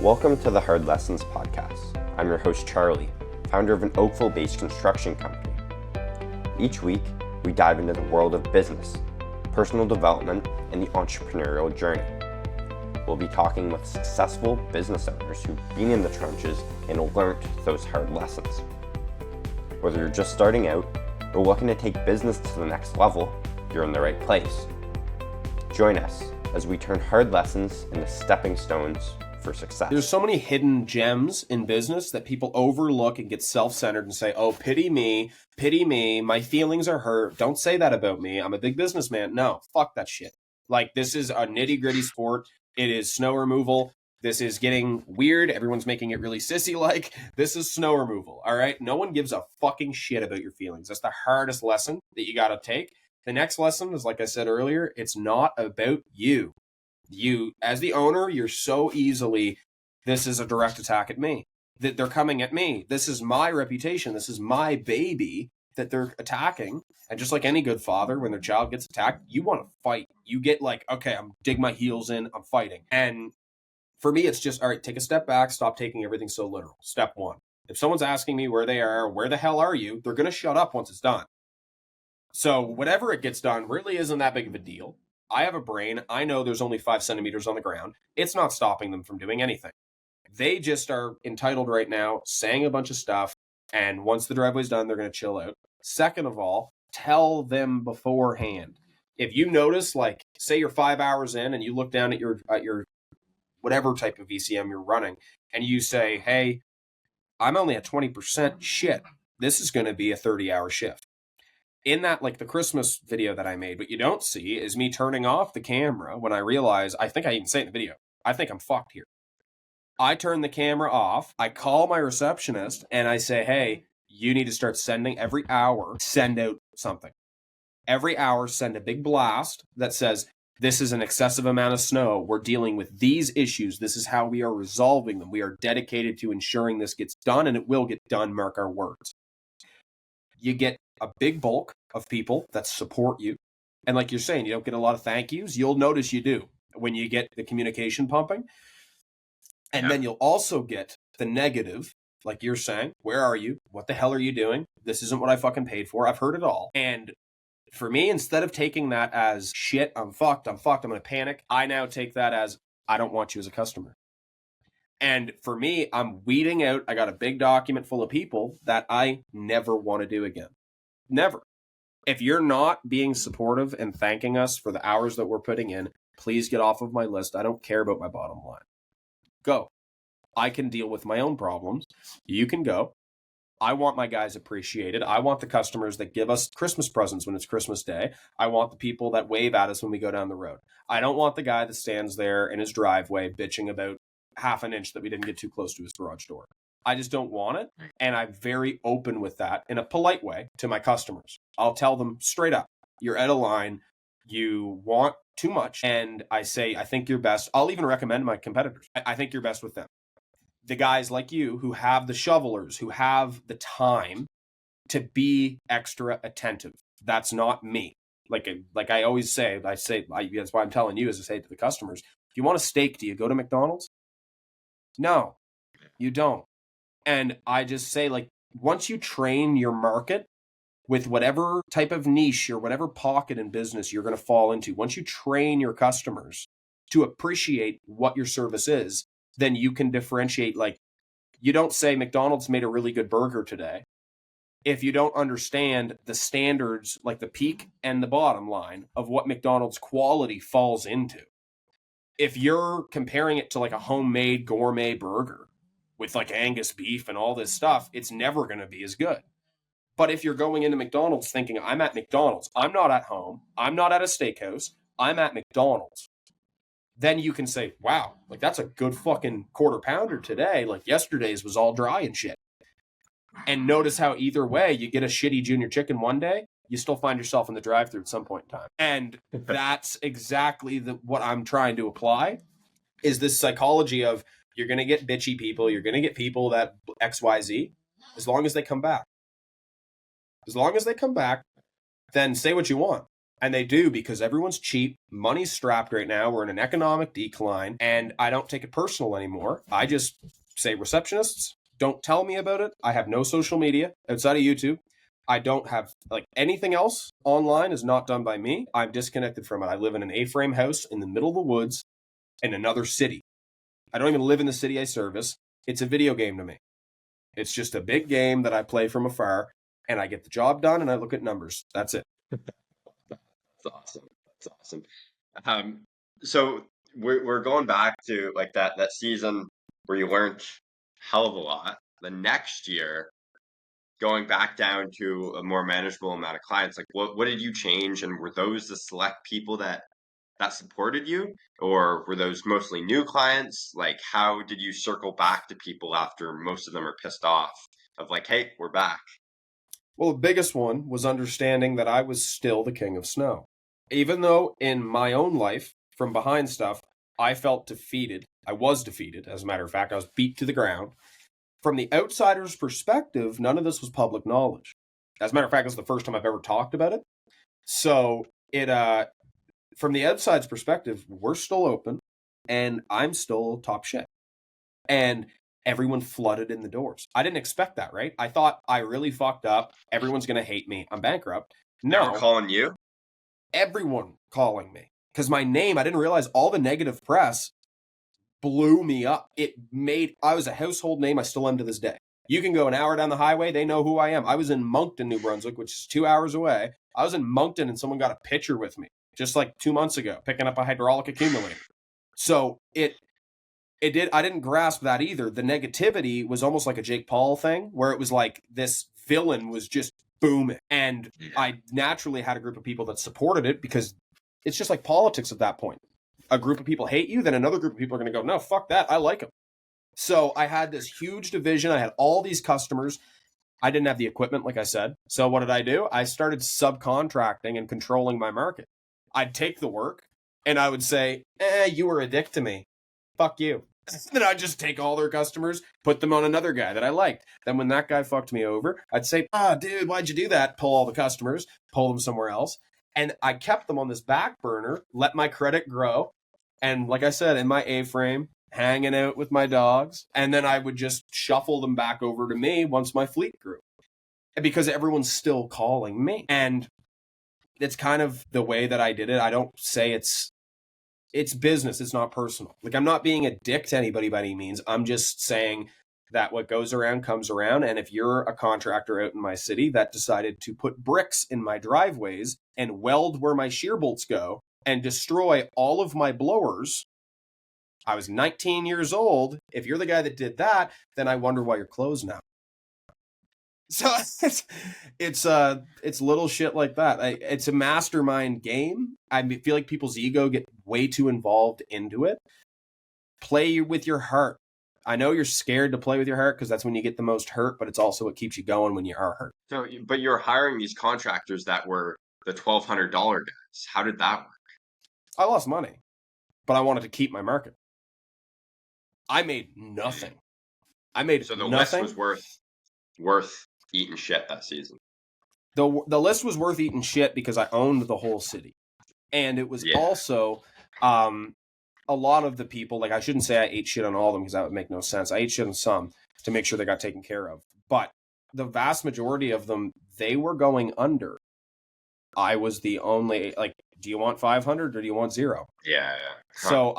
Welcome to the Hard Lessons podcast. I'm your host, Charlie, founder of an Oakville-based construction company. Each week, we dive into the world of business, personal development, and the entrepreneurial journey. We'll be talking with successful business owners who've been in the trenches and learned those hard lessons. Whether you're just starting out or looking to take business to the next level, you're in the right place. Join us as we turn hard lessons into stepping stones for success. There's so many hidden gems in business that people overlook and get self-centered and say, oh, pity me, my feelings are hurt. Don't say that about me. I'm a big businessman. No, fuck that shit. Like, this is a nitty-gritty sport. It is snow removal. This is getting weird. Everyone's making it really sissy-like. This is snow removal, all right? No one gives a fucking shit about your feelings. That's the hardest lesson that you got to take. The next lesson is, like I said earlier, it's not about you. You, as the owner, you're so easily, this is a direct attack at me. That they're coming at me. This is my reputation. This is my baby that they're attacking. And just like any good father, when their child gets attacked, you want to fight. You get like, okay, I'm dig my heels in, I'm fighting. And for me, it's just, all right, take a step back, stop taking everything so literal. Step one. If someone's asking me where they are, where the hell are you, they're going to shut up once it's done. So whatever it gets done really isn't that big of a deal. I have a brain. I know there's only 5 centimeters on the ground. It's not stopping them from doing anything. They just are entitled right now, saying a bunch of stuff. And once the driveway's done, they're going to chill out. Second of all, tell them beforehand. If you notice, like, say you're 5 hours in and you look down at your whatever type of VCM you're running, and you say, hey, I'm only at 20% shit. This is going to be a 30-hour shift. In that, like the Christmas video that I made, what you don't see is me turning off the camera when I realize, I think I even say it in the video, I think I'm fucked here. I turn the camera off, I call my receptionist, and I say, hey, you need to start sending every hour, send out something. Every hour, send a big blast that says, this is an excessive amount of snow. We're dealing with these issues. This is how we are resolving them. We are dedicated to ensuring this gets done, and it will get done, mark our words. You get a big bulk of people that support you. And like you're saying, you don't get a lot of thank yous. You'll notice you do when you get the communication pumping. And then you'll also get the negative, like you're saying, where are you? What the hell are you doing? This isn't what I fucking paid for. I've heard it all. And for me, instead of taking that as shit, I'm fucked, I'm going to panic, I now take that as, I don't want you as a customer. And for me, I'm weeding out, I got a big document full of people that I never want to do again. Never. If you're not being supportive and thanking us for the hours that we're putting in, please get off of my list. I don't care about my bottom line. Go. I can deal with my own problems. You can go. I want my guys appreciated. I want the customers that give us Christmas presents when it's Christmas Day. I want the people that wave at us when we go down the road. I don't want the guy that stands there in his driveway bitching about half an inch that we didn't get too close to his garage door. I just don't want it. And I'm very open with that in a polite way to my customers. I'll tell them straight up, you're out of line. You want too much. And I say, I think you're best. I'll even recommend my competitors. I think you're best with them. The guys like you who have the shovelers, who have the time to be extra attentive. That's not me. Like I always say, that's why I'm telling you, as I say to the customers, if you want a steak, do you go to McDonald's? No, you don't. And I just say, like, once you train your market with whatever type of niche or whatever pocket in business you're going to fall into, once you train your customers to appreciate what your service is, then you can differentiate. Like, you don't say McDonald's made a really good burger today if you don't understand the standards, like the peak and the bottom line of what McDonald's quality falls into. If you're comparing it to like a homemade gourmet burger with like Angus beef and all this stuff, it's never going to be as good. But if you're going into McDonald's thinking, I'm at McDonald's, I'm not at home, I'm not at a steakhouse, I'm at McDonald's, then you can say, wow, like that's a good fucking quarter pounder today. Like yesterday's was all dry and shit. And notice how either way, you get a shitty junior chicken one day, you still find yourself in the drive-thru at some point in time. And that's exactly what I'm trying to apply, is this psychology of, you're going to get bitchy people. You're going to get people that XYZ, as long as they come back. As long as they come back, then say what you want. And they do, because everyone's cheap. Money's strapped right now. We're in an economic decline. And I don't take it personal anymore. I just say, receptionists, don't tell me about it. I have no social media outside of YouTube. I don't have like anything else online is not done by me. I'm disconnected from it. I live in an A-frame house in the middle of the woods in another city. I don't even live in the city I service. It's a video game to me. It's just a big game that I play from afar, and I get the job done and I look at numbers. That's it. That's awesome. That's awesome. So we're going back to like that season where you learned hell of a lot. The next year, going back down to a more manageable amount of clients, like what did you change, and were those the select people that supported you, or were those mostly new clients? Like, how did you circle back to people after most of them are pissed off of like, hey, we're back? Well, the biggest one was understanding that I was still the king of snow. Even though in my own life, from behind stuff, I felt defeated. I was defeated, as a matter of fact. I was beat to the ground. From the outsider's perspective, none of this was public knowledge. As a matter of fact, it's the first time I've ever talked about it. So from the outside's perspective, we're still open, and I'm still top shit. And everyone flooded in the doors. I didn't expect that, right? I thought I really fucked up. Everyone's going to hate me. I'm bankrupt. They were calling you? Everyone calling me. Because my name, I didn't realize all the negative press blew me up. I was a household name. I still am to this day. You can go an hour down the highway. They know who I am. I was in Moncton, New Brunswick, which is 2 hours away. I was in Moncton and someone got a picture with me just like 2 months ago, picking up a hydraulic accumulator. So I didn't grasp that either. The negativity was almost like a Jake Paul thing, where it was like this villain was just booming. And I naturally had a group of people that supported it, because it's just like politics at that point. A group of people hate you, then another group of people are going to go, no, fuck that, I like them. So I had this huge division. I had all these customers. I didn't have the equipment, like I said. So what did I do? I started subcontracting and controlling my market. I'd take the work and I would say, you were a dick to me. Fuck you. Then I'd just take all their customers, put them on another guy that I liked. Then when that guy fucked me over, I'd say, dude, why'd you do that? Pull all the customers, pull them somewhere else. And I kept them on this back burner, let my credit grow. And like I said, in my A-frame, hanging out with my dogs. And then I would just shuffle them back over to me once my fleet grew. Because everyone's still calling me. And it's kind of the way that I did it. I don't say it's business. It's not personal. Like, I'm not being a dick to anybody by any means. I'm just saying that what goes around comes around. And if you're a contractor out in my city that decided to put bricks in my driveways and weld where my shear bolts go and destroy all of my blowers, I was 19 years old. If you're the guy that did that, then I wonder why you're closed now. So it's little shit like that. It's a mastermind game. I feel like people's ego get way too involved into it. Play with your heart. I know you're scared to play with your heart because that's when you get the most hurt, but it's also what keeps you going when you are hurt. So, but you're hiring these contractors that were the $1,200 guys. How did that work? I lost money, but I wanted to keep my market. I made nothing. So the list was worth eating shit that season. The list was worth eating shit because I owned the whole city. And it was also a lot of the people, like, I shouldn't say I ate shit on all of them because that would make no sense. I ate shit on some to make sure they got taken care of. But the vast majority of them, they were going under. I was the only, like, do you want 500 or do you want 0? Yeah. So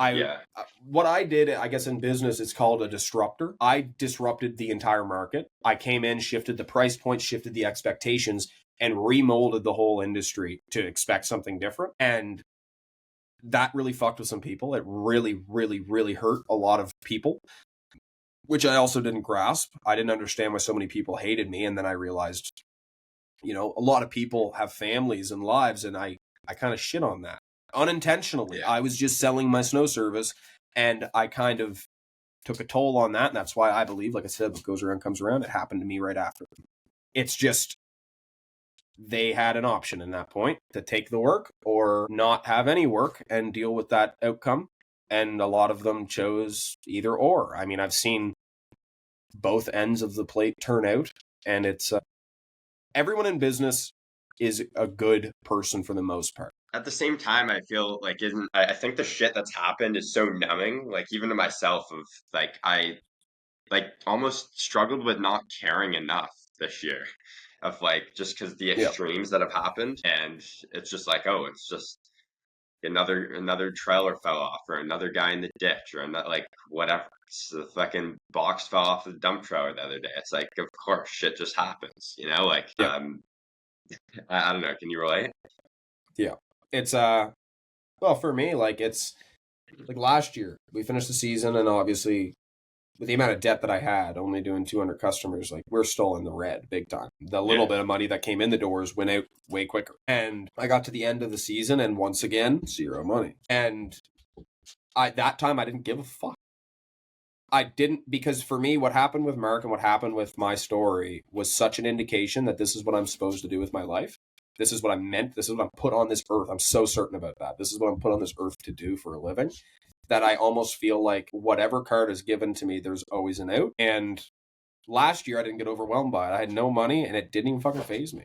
what I did, I guess in business, it's called a disruptor. I disrupted the entire market. I came in, shifted the price point, shifted the expectations, and remolded the whole industry to expect something different. And that really fucked with some people. It really, really, really hurt a lot of people, which I also didn't grasp. I didn't understand why so many people hated me. And then I realized, a lot of people have families and lives, and I kind of shit on that unintentionally. I was just selling my snow service, and I kind of took a toll on that. And that's why I believe, like I said, what goes around comes around. It happened to me right after. It's just, they had an option in that point to take the work or not have any work and deal with that outcome. And a lot of them chose either or. I mean, I've seen both ends of the plate turn out, and it's everyone in business is a good person for the most part. At the same time, I feel like I think the shit that's happened is so numbing, like even to myself of like I like almost struggled with not caring enough this year of like just because the Yeah. extremes that have happened, and it's just like, oh, it's just another trailer fell off, or another guy in the ditch, or another, like whatever. The fucking box fell off the dump trailer the other day. It's like, of course, shit just happens, you know. Like, Yeah. I don't know. Can you relate? Yeah. It's well, for me, like it's like last year we finished the season, and obviously with the amount of debt that I had, only doing 200 customers, like we're still in the red big time. The little bit of money that came in the doors went out way quicker. And I got to the end of the season, and once again, zero money. And that time I didn't give a fuck. I didn't, because for me, what happened with Mark and what happened with my story was such an indication that this is what I'm supposed to do with my life. This is what I'm meant. This is what I'm put on this earth. I'm so certain about that. This is what I'm put on this earth to do for a living, that I almost feel like whatever card is given to me, there's always an out. And last year I didn't get overwhelmed by it. I had no money and it didn't even fucking faze me.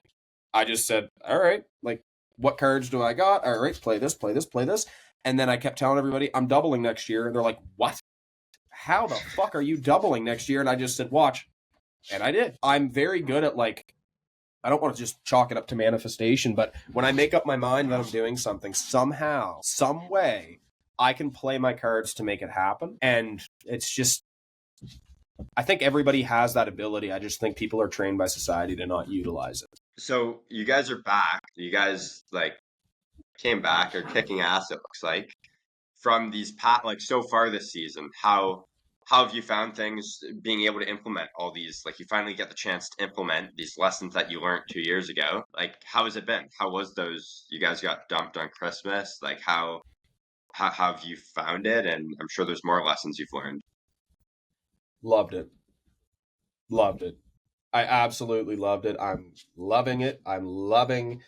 I just said, all right, like, what cards do I got? All right, play this, play this, play this. And then I kept telling everybody, I'm doubling next year. And they're like, what? How the fuck are you doubling next year? And I just said, watch. And I did. I'm very good at, like, I don't want to just chalk it up to manifestation, but when I make up my mind that I'm doing something, somehow, some way, I can play my cards to make it happen. And it's just, I think everybody has that ability. I just think people are trained by society to not utilize it. So you guys are back. You guys like came back, are kicking ass, it looks like, from these like so far this season. How have you found things being able to implement all these? Like, you finally get the chance to implement these lessons that you learned 2 years ago. Like, how has it been? How was those? You guys got dumped on Christmas. Like, how have you found it? And I'm sure there's more lessons you've learned. Loved it. Loved it. I absolutely loved it. I'm loving it. I'm loving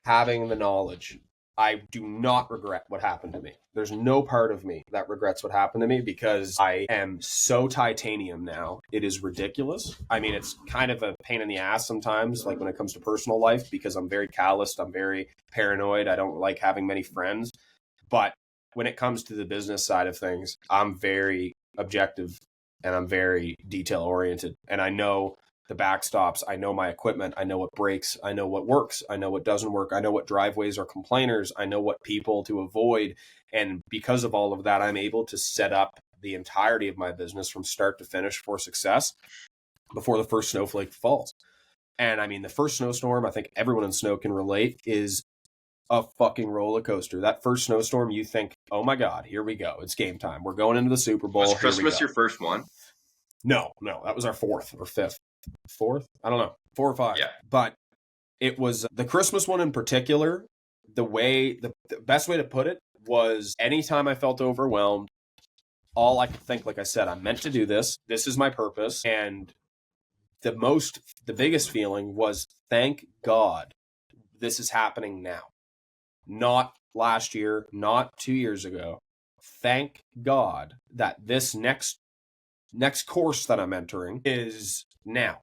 having the knowledge. I do not regret what happened to me. There's no part of me that regrets what happened to me, because I am so titanium now. It is ridiculous. I mean, it's kind of a pain in the ass sometimes, like when it comes to personal life, because I'm very calloused. I'm very paranoid. I don't like having many friends. But when it comes to the business side of things, I'm very objective and I'm very detail oriented. And I know the backstops. I know my equipment. I know what breaks. I know what works. I know what doesn't work. I know what driveways are complainers. I know what people to avoid. And because of all of that, I'm able to set up the entirety of my business from start to finish for success before the first snowflake falls. And I mean, the first snowstorm, I think everyone in snow can relate, is a fucking roller coaster. That first snowstorm, you think, oh my God, here we go. It's game time. We're going into the Super Bowl. Was Christmas your first one? No, that was our fourth or fifth. Fourth? I don't know. 4 or 5. Yeah. But it was the Christmas one in particular. The best way to put it was, anytime I felt overwhelmed, all I could think, like I said, I'm meant to do this. This is my purpose. And the biggest feeling was, thank God this is happening now. Not last year, not 2 years ago. Thank God that this next course that I'm entering is now,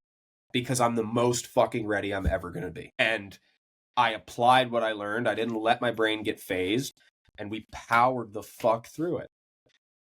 because I'm the most fucking ready I'm ever going to be. And I applied what I learned. I didn't let my brain get phased, and we powered the fuck through it.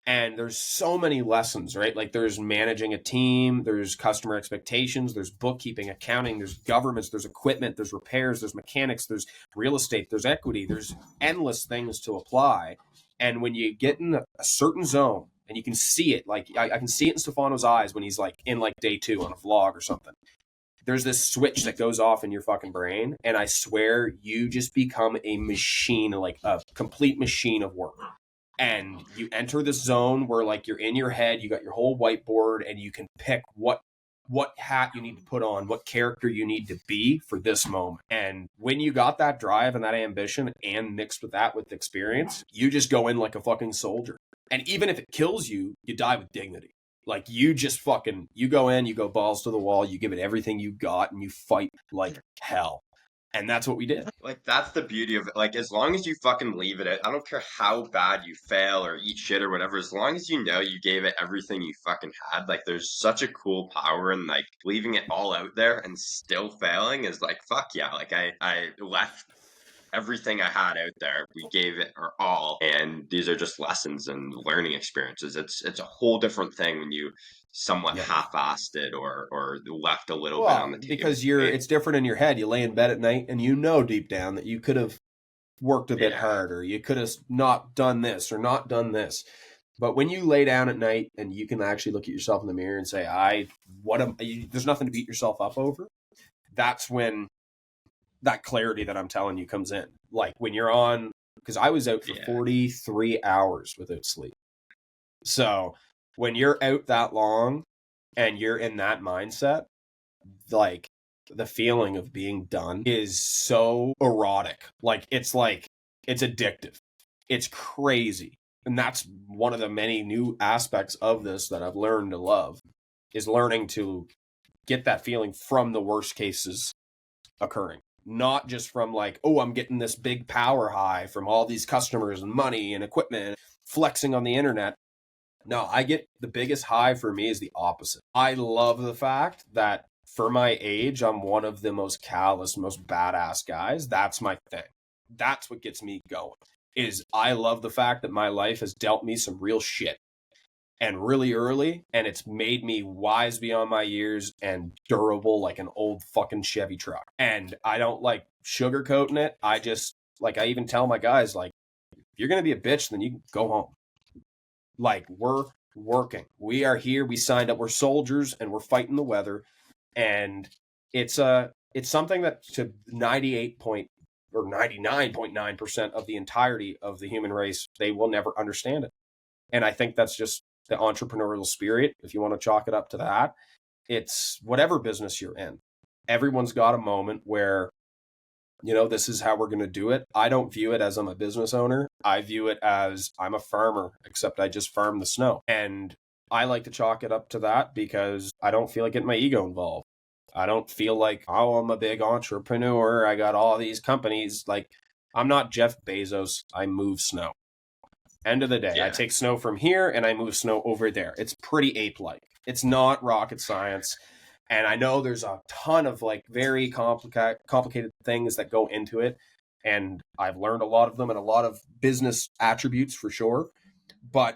And there's so many lessons, right? Like, there's managing a team, there's customer expectations, there's bookkeeping, accounting, there's governments, there's equipment, there's repairs, there's mechanics, there's real estate, there's equity, there's endless things to apply. And when you get in a certain zone, and you can see it, like I can see it in Stefano's eyes when he's like in like day 2 on a vlog or something. There's this switch that goes off in your fucking brain, and I swear you just become a machine, like a complete machine of work. And you enter this zone where, like, you're in your head, you got your whole whiteboard, and you can pick what hat you need to put on, what character you need to be for this moment. And when you got that drive and that ambition, and mixed with that with experience, you just go in like a fucking soldier. And even if it kills you, you die with dignity. Like, you just fucking, you go in, you go balls to the wall, you give it everything you got, and you fight like hell. And that's what we did. Like, that's the beauty of it. Like, as long as you fucking leave it, I don't care how bad you fail or eat shit or whatever, as long as you know you gave it everything you fucking had, like, there's such a cool power in, like, leaving it all out there and still failing is like, fuck yeah. Like, I left everything I had out there. We gave it our all, and these are just lessons and learning experiences. It's a whole different thing when you somewhat Yeah. half-assed it or left a little bit on Well, the table. because right? it's different in your head. You lay in bed at night and you know deep down that you could have worked a bit Yeah. harder. You could have not done this or not done this. But when you lay down at night and you can actually look at yourself in the mirror and say, there's nothing to beat yourself up over. That's when that clarity that I'm telling you comes in. Like when you're on, because I was out for 43 hours without sleep. So when you're out that long and you're in that mindset, like the feeling of being done is so erotic. Like it's addictive. It's crazy. And that's one of the many new aspects of this that I've learned to love, is learning to get that feeling from the worst cases occurring. Not just from like, oh, I'm getting this big power high from all these customers and money and equipment, flexing on the internet. No, I get the biggest high for me is the opposite. I love the fact that for my age, I'm one of the most callous, most badass guys. That's my thing. That's what gets me going. Is I love the fact that my life has dealt me some real shit and really early, and it's made me wise beyond my years and durable like an old fucking Chevy truck. And I don't like sugarcoating it. I just, like, I even tell my guys, like, if you're going to be a bitch, then you can go home. Like, we're working. We are here. We signed up. We're soldiers and we're fighting the weather. And it's something that to 99.9% of the entirety of the human race, they will never understand it. And I think that's just the entrepreneurial spirit. If you want to chalk it up to that, it's whatever business you're in. Everyone's got a moment where, this is how we're going to do it. I don't view it as I'm a business owner. I view it as I'm a farmer, except I just farm the snow. And I like to chalk it up to that because I don't feel like getting my ego involved. I don't feel like, oh, I'm a big entrepreneur. I got all these companies. Like, I'm not Jeff Bezos. I move snow. End of the day, I take snow from here and I move snow over there. It's pretty ape-like. It's not rocket science. And I know there's a ton of like very complicated things that go into it. And I've learned a lot of them and a lot of business attributes for sure. But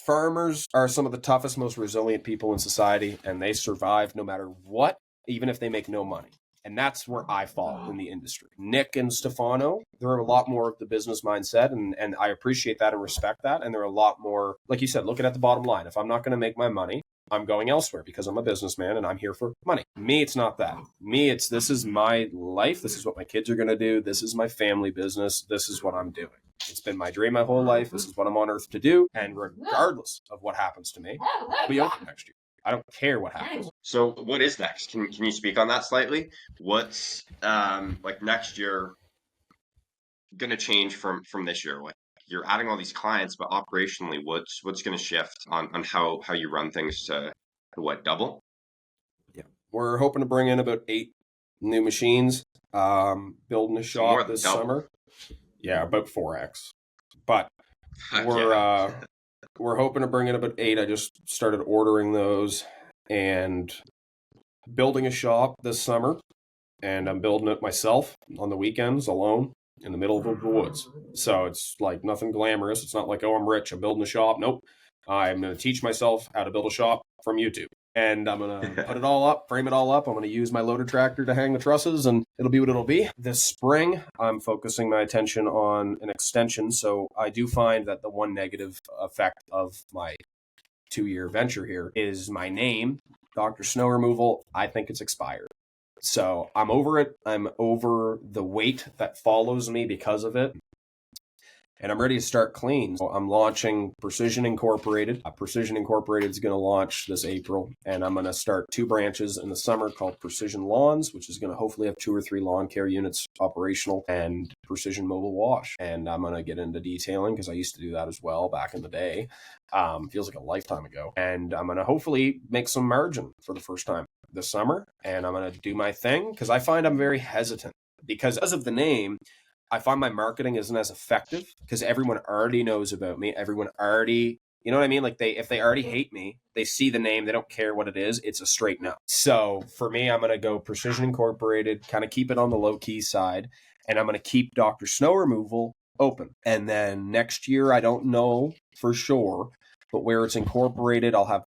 farmers are some of the toughest, most resilient people in society, and they survive no matter what, even if they make no money. And that's where I fall in the industry. Nick and Stefano, they're a lot more of the business mindset, and I appreciate that and respect that. And they're a lot more, like you said, looking at the bottom line. If I'm not going to make my money, I'm going elsewhere because I'm a businessman and I'm here for money. Me, it's not that. Me, it's this is my life. This is what my kids are going to do. This is my family business. This is what I'm doing. It's been my dream my whole life. This is what I'm on earth to do. And regardless of what happens to me, I'll be open next year. I don't care what happens. So what is next? Can you speak on that slightly? What's like next year gonna change from this year? Like you're adding all these clients, but operationally, what's gonna shift on how you run things to what, double? Yeah, we're hoping to bring in about 8 new machines. Building a So more shop than this double. summer. Yeah, about 4x. But Heck we're yeah. we're hoping to bring in about 8. I just started ordering those and building a shop this summer, and I'm building it myself on the weekends alone in the middle of the woods. So it's like nothing glamorous. It's not like, oh, I'm rich, I'm building a shop. Nope. I'm going to teach myself how to build a shop from YouTube. And I'm going to put it all up, frame it all up. I'm going to use my loader tractor to hang the trusses, and it'll be what it'll be. This spring, I'm focusing my attention on an extension. So I do find that the one negative effect of my 2-year venture here is my name, Dr. Snow Removal. I think it's expired. So I'm over it. I'm over the weight that follows me because of it. And I'm ready to start clean. So I'm launching Precision Incorporated. Precision Incorporated is going to launch this April. And I'm going to start 2 branches in the summer called Precision Lawns, which is going to hopefully have 2 or 3 lawn care units operational, and Precision Mobile Wash. And I'm going to get into detailing because I used to do that as well back in the day. Feels like a lifetime ago. And I'm going to hopefully make some margin for the first time this summer. And I'm going to do my thing because I find I'm very hesitant because of the name, I find my marketing isn't as effective because everyone already knows about me. Everyone already, you know what I mean? Like if they already hate me, they see the name, they don't care what it is. It's a straight no. So for me, I'm going to go Precision Incorporated, kind of keep it on the low key side. And I'm going to keep Dr. Snow Removal open. And then next year, I don't know for sure, but where it's incorporated, I'll have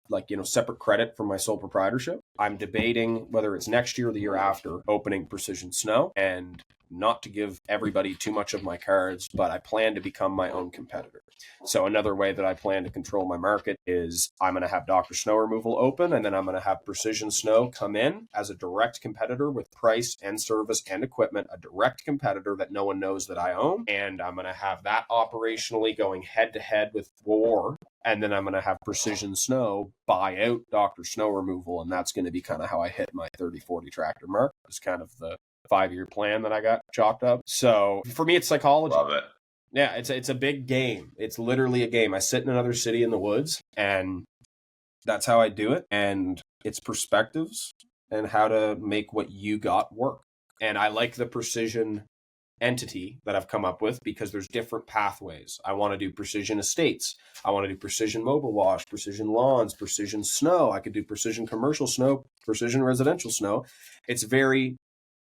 separate credit for my sole proprietorship. I'm debating whether it's next year or the year after opening Precision Snow, and not to give everybody too much of my cards, but I plan to become my own competitor. So another way that I plan to control my market is I'm going to have Dr. Snow Removal open, and then I'm going to have Precision Snow come in as a direct competitor with price and service and equipment, a direct competitor that no one knows that I own. And I'm going to have that operationally going head to head with War. And then I'm going to have Precision Snow buy out Dr. Snow Removal. And that's going to be kind of how I hit my 30-40 tractor mark. It's kind of the 5-year plan that I got chalked up. So for me, it's psychology. Love it. Yeah, it's a big game. It's literally a game. I sit in another city in the woods, and that's how I do it. And it's perspectives and how to make what you got work. And I like the precision entity that I've come up with because there's different pathways. I want to do precision estates. I want to do precision mobile wash, precision lawns, precision snow. I could do precision commercial snow, precision residential snow.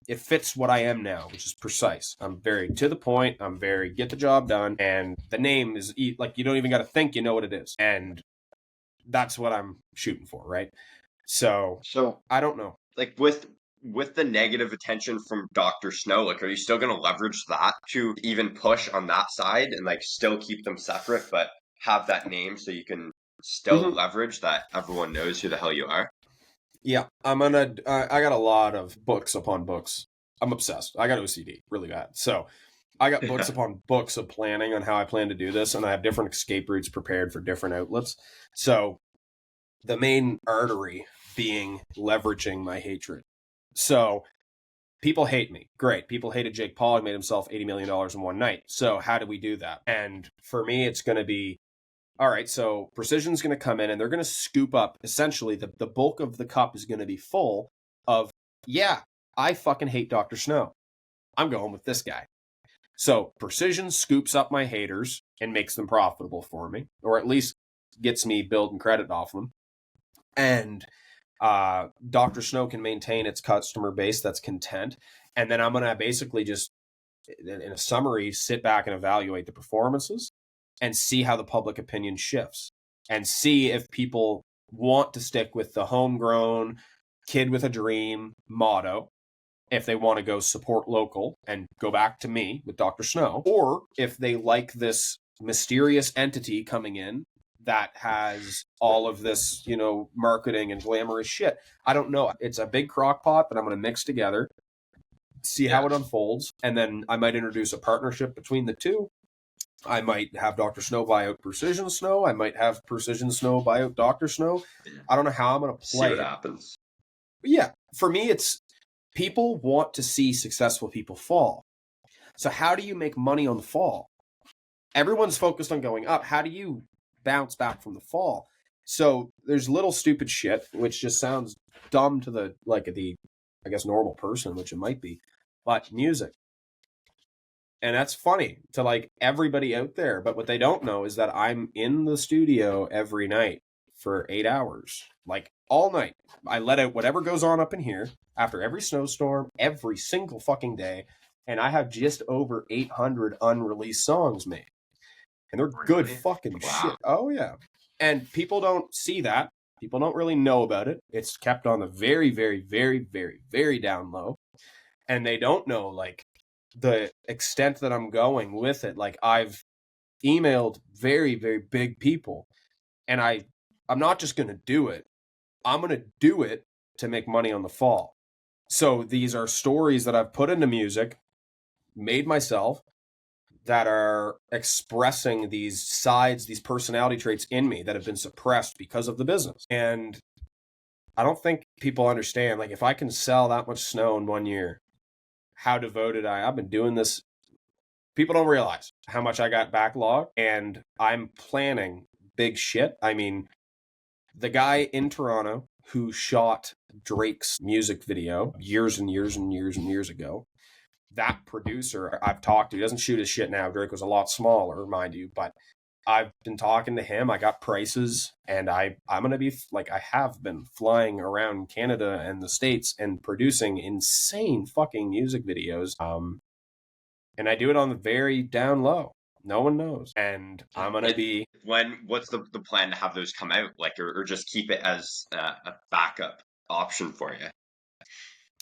It fits what I am now, which is precise. I'm very to the point. I'm very get the job done. And the name is like, you don't even got to think, you know what it is. And that's what I'm shooting for, right? So I don't know. Like with the negative attention from Dr. Snow, like, are you still going to leverage that to even push on that side and like still keep them separate, but have that name so you can still leverage that everyone knows who the hell you are? Yeah, I got a lot of books upon books. I'm obsessed. I got OCD really bad. So I got books upon books of planning on how I plan to do this. And I have different escape routes prepared for different outlets. So the main artery being leveraging my hatred. So people hate me. Great. People hated Jake Paul. He made himself $80 million in one night. So how do we do that? And for me, it's going to be, all right, so Precision's going to come in and they're going to scoop up, essentially, the bulk of the cup is going to be full of, yeah, I fucking hate Dr. Snow. I'm going with this guy. So Precision scoops up my haters and makes them profitable for me, or at least gets me building credit off them. And Dr. Snow can maintain its customer base that's content. And then I'm going to basically just, in a summary, sit back and evaluate the performances and see how the public opinion shifts and see if people want to stick with the homegrown kid with a dream motto, if they want to go support local and go back to me with Dr. Snow, or if they like this mysterious entity coming in that has all of this, marketing and glamorous shit. I don't know. It's a big crock pot that I'm going to mix together, see how it unfolds, and then I might introduce a partnership between the two. I might have Dr. Snow buy out Precision Snow. I might have Precision Snow buy out Dr. Snow. I don't know how I'm going to play See what happens. But yeah, for me, it's people want to see successful people fall. So how do you make money on the fall? Everyone's focused on going up. How do you bounce back from the fall? So there's little stupid shit, which just sounds dumb to the normal person, which it might be, but music. And that's funny to everybody out there. But what they don't know is that I'm in the studio every night for 8 hours, all night. I let out whatever goes on up in here after every snowstorm, every single fucking day. And I have just over 800 unreleased songs made. And they're good fucking shit. Oh, yeah. And people don't see that. People don't really know about it. It's kept on the very, very, very, very, very down low. And they don't know, the extent that I'm going with it. I've emailed very, very big people, and I'm not just going to do it. I'm going to do it to make money on the fall. So these are stories that I've put into music, made myself, that are expressing these sides, these personality traits in me that have been suppressed because of the business. And I don't think people understand, if I can sell that much snow in 1 year, how devoted I've been doing this. People don't realize how much I got backlog, and I'm planning big shit. I mean, the guy in Toronto who shot Drake's music video years and years and years and years ago, that producer I've talked to, he doesn't shoot his shit now. Drake was a lot smaller, mind you, but I've been talking to him. I got prices, and I'm gonna be like, I have been flying around Canada and the States and producing insane fucking music videos. And I do it on the very down low. No one knows, and I'm gonna be. What's the plan to have those come out, like, or just keep it as a backup option for you?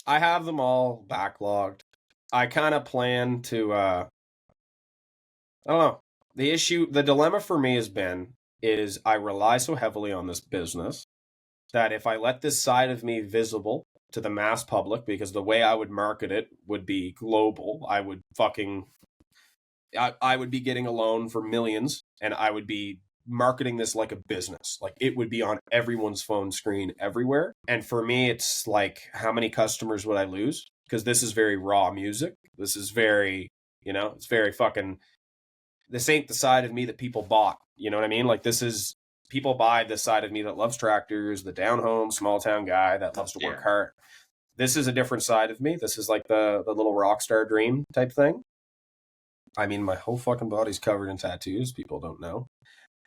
I have them all backlogged. I kind of plan to. I don't know. The dilemma for me has been is I rely so heavily on this business that if I let this side of me visible to the mass public, because the way I would market it would be global, I would be getting a loan for millions, and I would be marketing this like a business. Like, it would be on everyone's phone screen everywhere. And for me, it's like, how many customers would I lose? Because this is very raw music. This is very, it's very fucking, this ain't the side of me that people bought. You know what I mean? Like, this is, people buy the side of me that loves tractors, the down home, small town guy that loves to work hard. This is a different side of me. This is like the little rock star dream type thing. I mean, my whole fucking body's covered in tattoos. People don't know.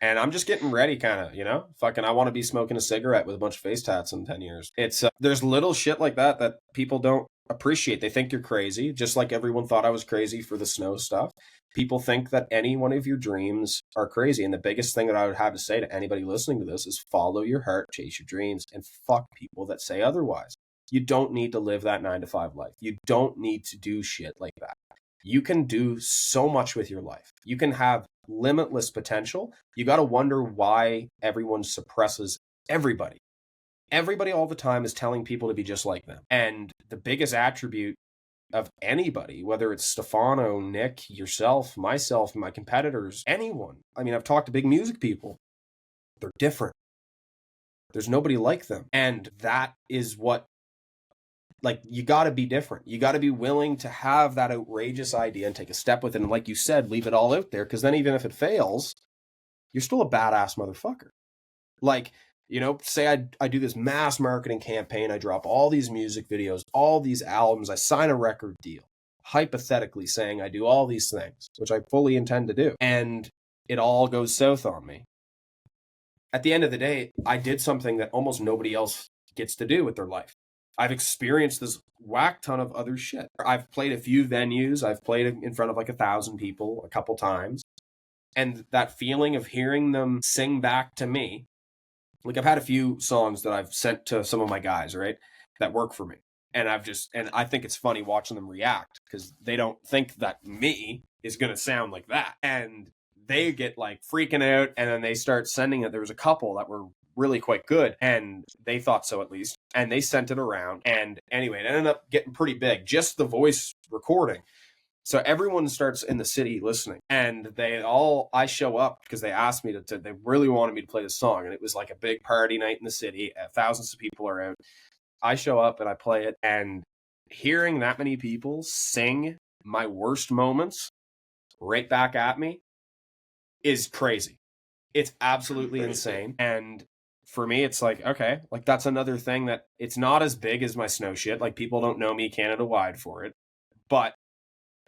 And I'm just getting ready, kind of, fucking, I want to be smoking a cigarette with a bunch of face tats in 10 years. It's, there's little shit like that people don't appreciate. They think you're crazy, just like everyone thought I was crazy for the snow stuff. People think that any one of your dreams are crazy. And the biggest thing that I would have to say to anybody listening to this is follow your heart, chase your dreams, and fuck people that say otherwise. You don't need to live that 9-to-5 life. You don't need to do shit like that. You can do so much with your life. You can have limitless potential. You got to wonder why everyone suppresses everybody. Everybody all the time is telling people to be just like them. And the biggest attribute of anybody, whether it's Stefano, Nick, yourself, myself, my competitors, anyone. I mean, I've talked to big music people. They're different. There's nobody like them. And that is what, like, you got to be different. You got to be willing to have that outrageous idea and take a step with it. And like you said, leave it all out there. Because then even if it fails, you're still a badass motherfucker. Like, say I do this mass marketing campaign. I drop all these music videos, all these albums. I sign a record deal, hypothetically saying I do all these things, which I fully intend to do. And it all goes south on me. At the end of the day, I did something that almost nobody else gets to do with their life. I've experienced this whack ton of other shit. I've played a few venues. I've played in front of like 1,000 people a couple times. And that feeling of hearing them sing back to me, like, I've had a few songs that I've sent to some of my guys, right, that work for me. And I think it's funny watching them react because they don't think that me is going to sound like that. And they get like freaking out, and then they start sending it. There was a couple that were really quite good, and they thought so, at least, and they sent it around. And anyway, it ended up getting pretty big, just the voice recording. So everyone starts in the city listening, and I show up because they asked me they really wanted me to play this song, and it was like a big party night in the city. Thousands of people are out. I show up and I play it, and hearing that many people sing my worst moments right back at me is crazy. It's absolutely insane. And for me, it's like, okay, like, that's another thing that it's not as big as my snow shit. Like, people don't know me Canada wide for it. But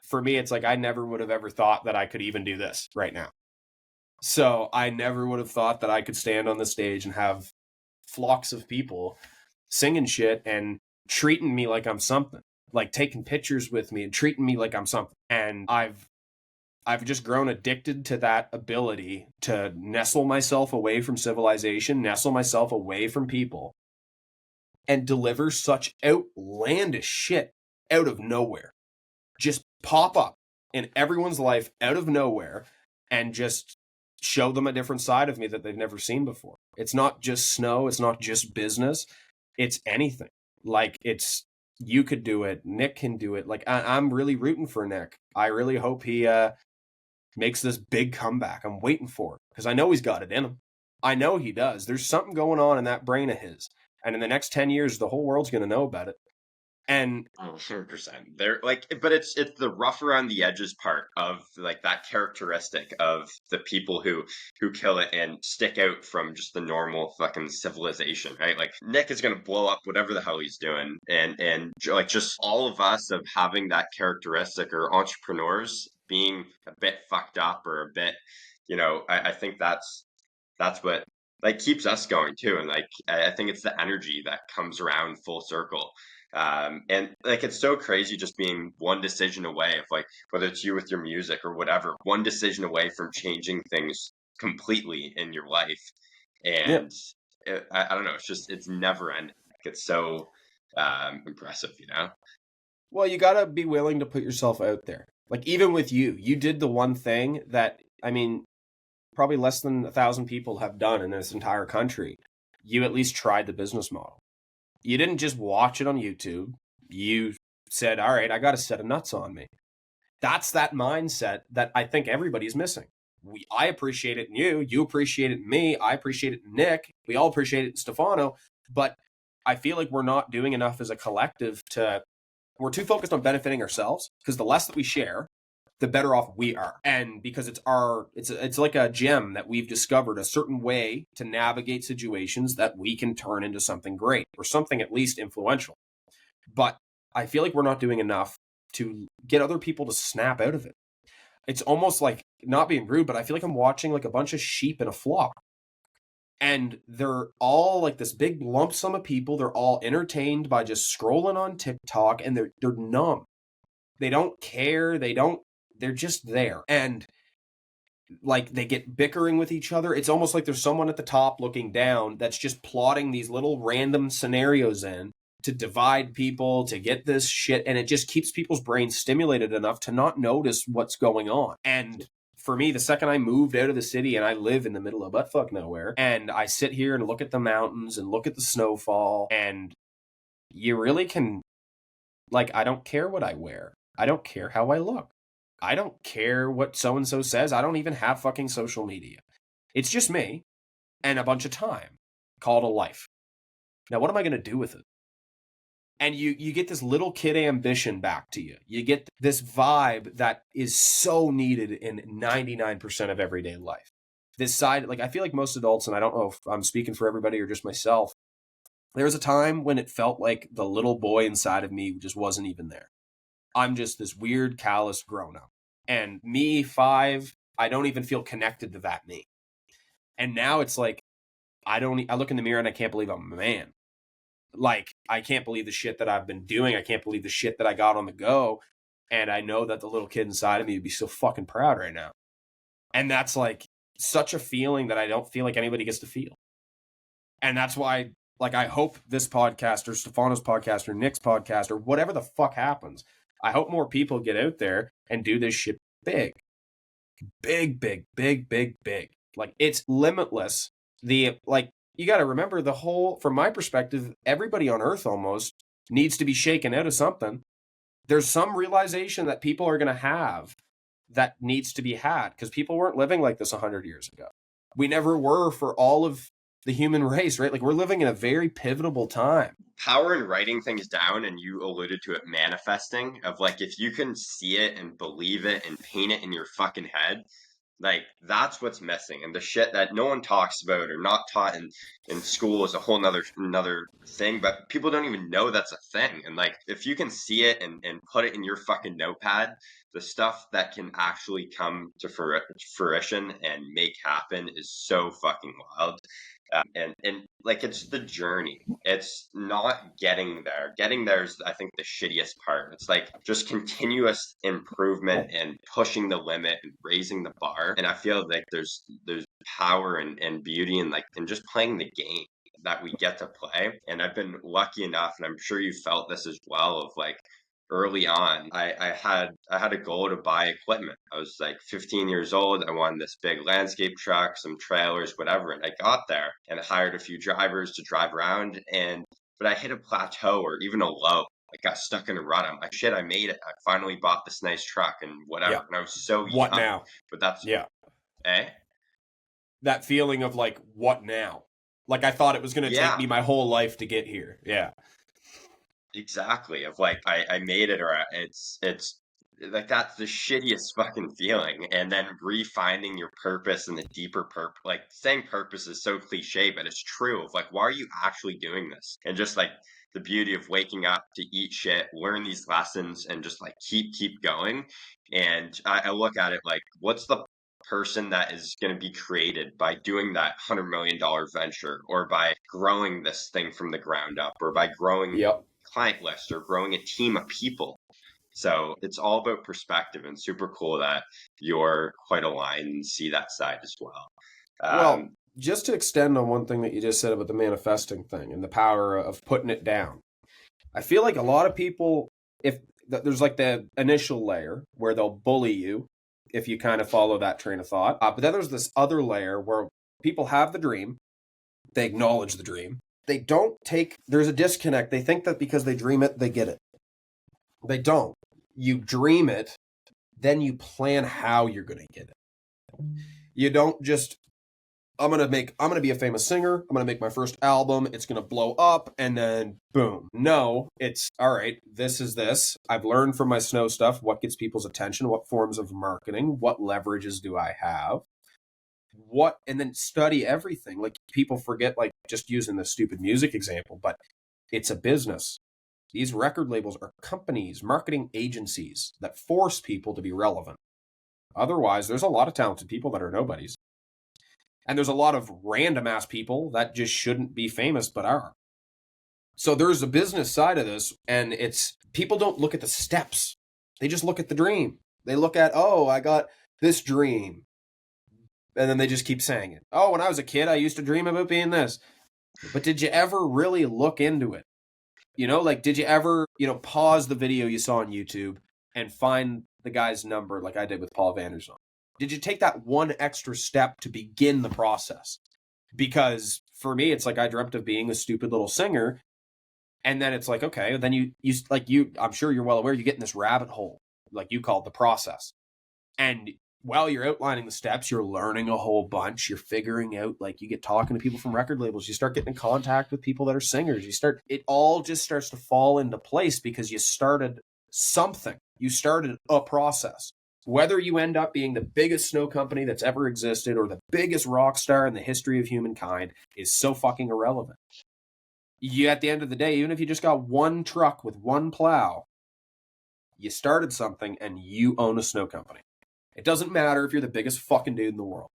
for me, it's like, I never would have ever thought that I could even do this right now. So I never would have thought that I could stand on the stage and have flocks of people singing shit and treating me like I'm something, like taking pictures with me and treating me like I'm something. And I've just grown addicted to that ability to nestle myself away from civilization, nestle myself away from people, and deliver such outlandish shit out of nowhere. Just pop up in everyone's life out of nowhere and just show them a different side of me that they've never seen before. It's not just snow. It's not just business. It's anything. Like, you could do it. Nick can do it. Like, I'm really rooting for Nick. I really hope he makes this big comeback. I'm waiting for it because I know he's got it in him. I know he does. There's something going on in that brain of his. And in the next 10 years, the whole world's going to know about it. And 100%. They're like, but it's the rough around the edges part of like that characteristic of the people who kill it and stick out from just the normal fucking civilization, right? Like Nick is gonna blow up whatever the hell he's doing, and like just all of us of having that characteristic or entrepreneurs being a bit fucked up or a bit, I think that's what like keeps us going too, and like I think it's the energy that comes around full circle. And like it's so crazy just being one decision away of like whether it's you with your music or whatever, one decision away from changing things completely in your life. yeah, And I don't know, it's never ending. Like, it's so impressive, you know? well, you got to be willing to put yourself out there. Like even with you did the one thing that, I mean, probably less than 1,000 people have done in this entire country. You at least tried the business model. You didn't just watch it on YouTube. You said, all right, I got a set of nuts on me. That's that mindset that I think everybody's missing. I appreciate it in you. You appreciate it in me. I appreciate it in Nick. We all appreciate it in Stefano. But I feel like we're not doing enough as a collective we're too focused on benefiting ourselves, because the less that we share, the better off we are. And because it's like a gem that we've discovered, a certain way to navigate situations that we can turn into something great or something at least influential. But I feel like we're not doing enough to get other people to snap out of it. It's almost like, not being rude, but I feel like I'm watching like a bunch of sheep in a flock. And they're all like this big lump sum of people. They're all entertained by just scrolling on TikTok, and they're numb. They don't care. They're just there. And like they get bickering with each other. It's almost like there's someone at the top looking down that's just plotting these little random scenarios in to divide people, to get this shit. And it just keeps people's brains stimulated enough to not notice what's going on. And for me, the second I moved out of the city, and I live in the middle of buttfuck nowhere, and I sit here and look at the mountains and look at the snowfall, and you really can, like, I don't care what I wear. I don't care how I look. I don't care what so-and-so says. I don't even have fucking social media. It's just me and a bunch of time called a life. Now, what am I going to do with it? And you get this little kid ambition back to you. You get this vibe that is so needed in 99% of everyday life. This side, like, I feel like most adults, and I don't know if I'm speaking for everybody or just myself, there was a time when it felt like the little boy inside of me just wasn't even there. I'm just this weird, callous grown up. And me, 5, I don't even feel connected to that me. And now it's like, I look in the mirror and I can't believe I'm a man. Like, I can't believe the shit that I've been doing. I can't believe the shit that I got on the go. And I know that the little kid inside of me would be so fucking proud right now. And that's like such a feeling that I don't feel like anybody gets to feel. And that's why, like, I hope this podcast or Stefano's podcast or Nick's podcast or whatever the fuck happens, I hope more people get out there and do this shit big. Big, big, big, big, big. Like, it's limitless. You got to remember from my perspective, everybody on Earth almost needs to be shaken out of something. There's some realization that people are going to have that needs to be had, because people weren't living like this 100 years ago. We never were for all of the human race, right? Like, we're living in a very pivotal time. Power in writing things down, and you alluded to it, manifesting, of like if you can see it and believe it and paint it in your fucking head, like that's what's missing. And the shit that no one talks about or not taught in school is a whole another thing, but people don't even know that's a thing. And like if you can see it and put it in your fucking notepad, the stuff that can actually come to fruition and make happen is so fucking wild. And like it's the journey. It's not getting there. Getting there is, I think, the shittiest part. It's like just continuous improvement and pushing the limit and raising the bar. And I feel like there's power and beauty in like in just playing the game that we get to play. And I've been lucky enough, and I'm sure you felt this as well, of like early on, I had a goal to buy equipment. I was like 15 years old. I wanted this big landscape truck, some trailers, whatever. And I got there and I hired a few drivers to drive around. But I hit a plateau or even a low. I got stuck in a rut. I'm like, shit, I made it. I finally bought this nice truck and whatever. Yeah. And I was so What young. now? But that's, Yeah. eh? That feeling of like, what now? Like, I thought it was going to Yeah. take me my whole life to get here. Yeah. Exactly. Of like, I made it, or it's like, that's the shittiest fucking feeling. And then refinding your purpose and the deeper purpose, like saying purpose is so cliche, but it's true. Of like, why are you actually doing this? And just like the beauty of waking up to eat shit, learn these lessons, and just like keep going. And I look at it like, what's the person that is going to be created by doing that $100 million venture, or by growing this thing from the ground up, or by growing Yep. client list, or growing a team of people. So it's all about perspective, and super cool that you're quite aligned and see that side as well. Well, Um, just to extend on one thing that you just said about the manifesting thing and the power of putting it down, I feel like a lot of people, if there's like the initial layer where they'll bully you if you kind of follow that train of thought. But then there's this other layer where people have the dream, they acknowledge the dream. They don't take, there's a disconnect. They think that because they dream it, they get it. They don't. You dream it, then you plan how you're going to get it. You don't just, I'm gonna be a famous singer. I'm gonna make my first album. It's gonna blow up, and then boom. No, it's all right. This is this. I've learned from my snow stuff what gets people's attention, what forms of marketing, what leverages do I have, what, and then study everything. Like people forget, like just using the stupid music example, but it's a business. These record labels are companies, marketing agencies that force people to be relevant. Otherwise, there's a lot of talented people that are nobodies. And there's a lot of random ass people that just shouldn't be famous but are. So there's a business side of this, and it's people don't look at the steps. They just look at the dream. They look at, oh, I got this dream. And then they just keep saying it. Oh, when I was a kid, I used to dream about being this. But did you ever really look into it? You know, like, did you ever, pause the video you saw on YouTube and find the guy's number like I did with Paul Vanderzon? Did you take that one extra step to begin the process? Because for me, it's like I dreamt of being a stupid little singer. And then it's like, okay, then I'm sure you're well aware, you get in this rabbit hole, like you call it the process. And while you're outlining the steps, you're learning a whole bunch. You're figuring out, like, you get talking to people from record labels. You start getting in contact with people that are singers. It all just starts to fall into place because you started something. You started a process. Whether you end up being the biggest snow company that's ever existed or the biggest rock star in the history of humankind is so fucking irrelevant. You, at the end of the day, even if you just got one truck with one plow, you started something and you own a snow company. It doesn't matter if you're the biggest fucking dude in the world.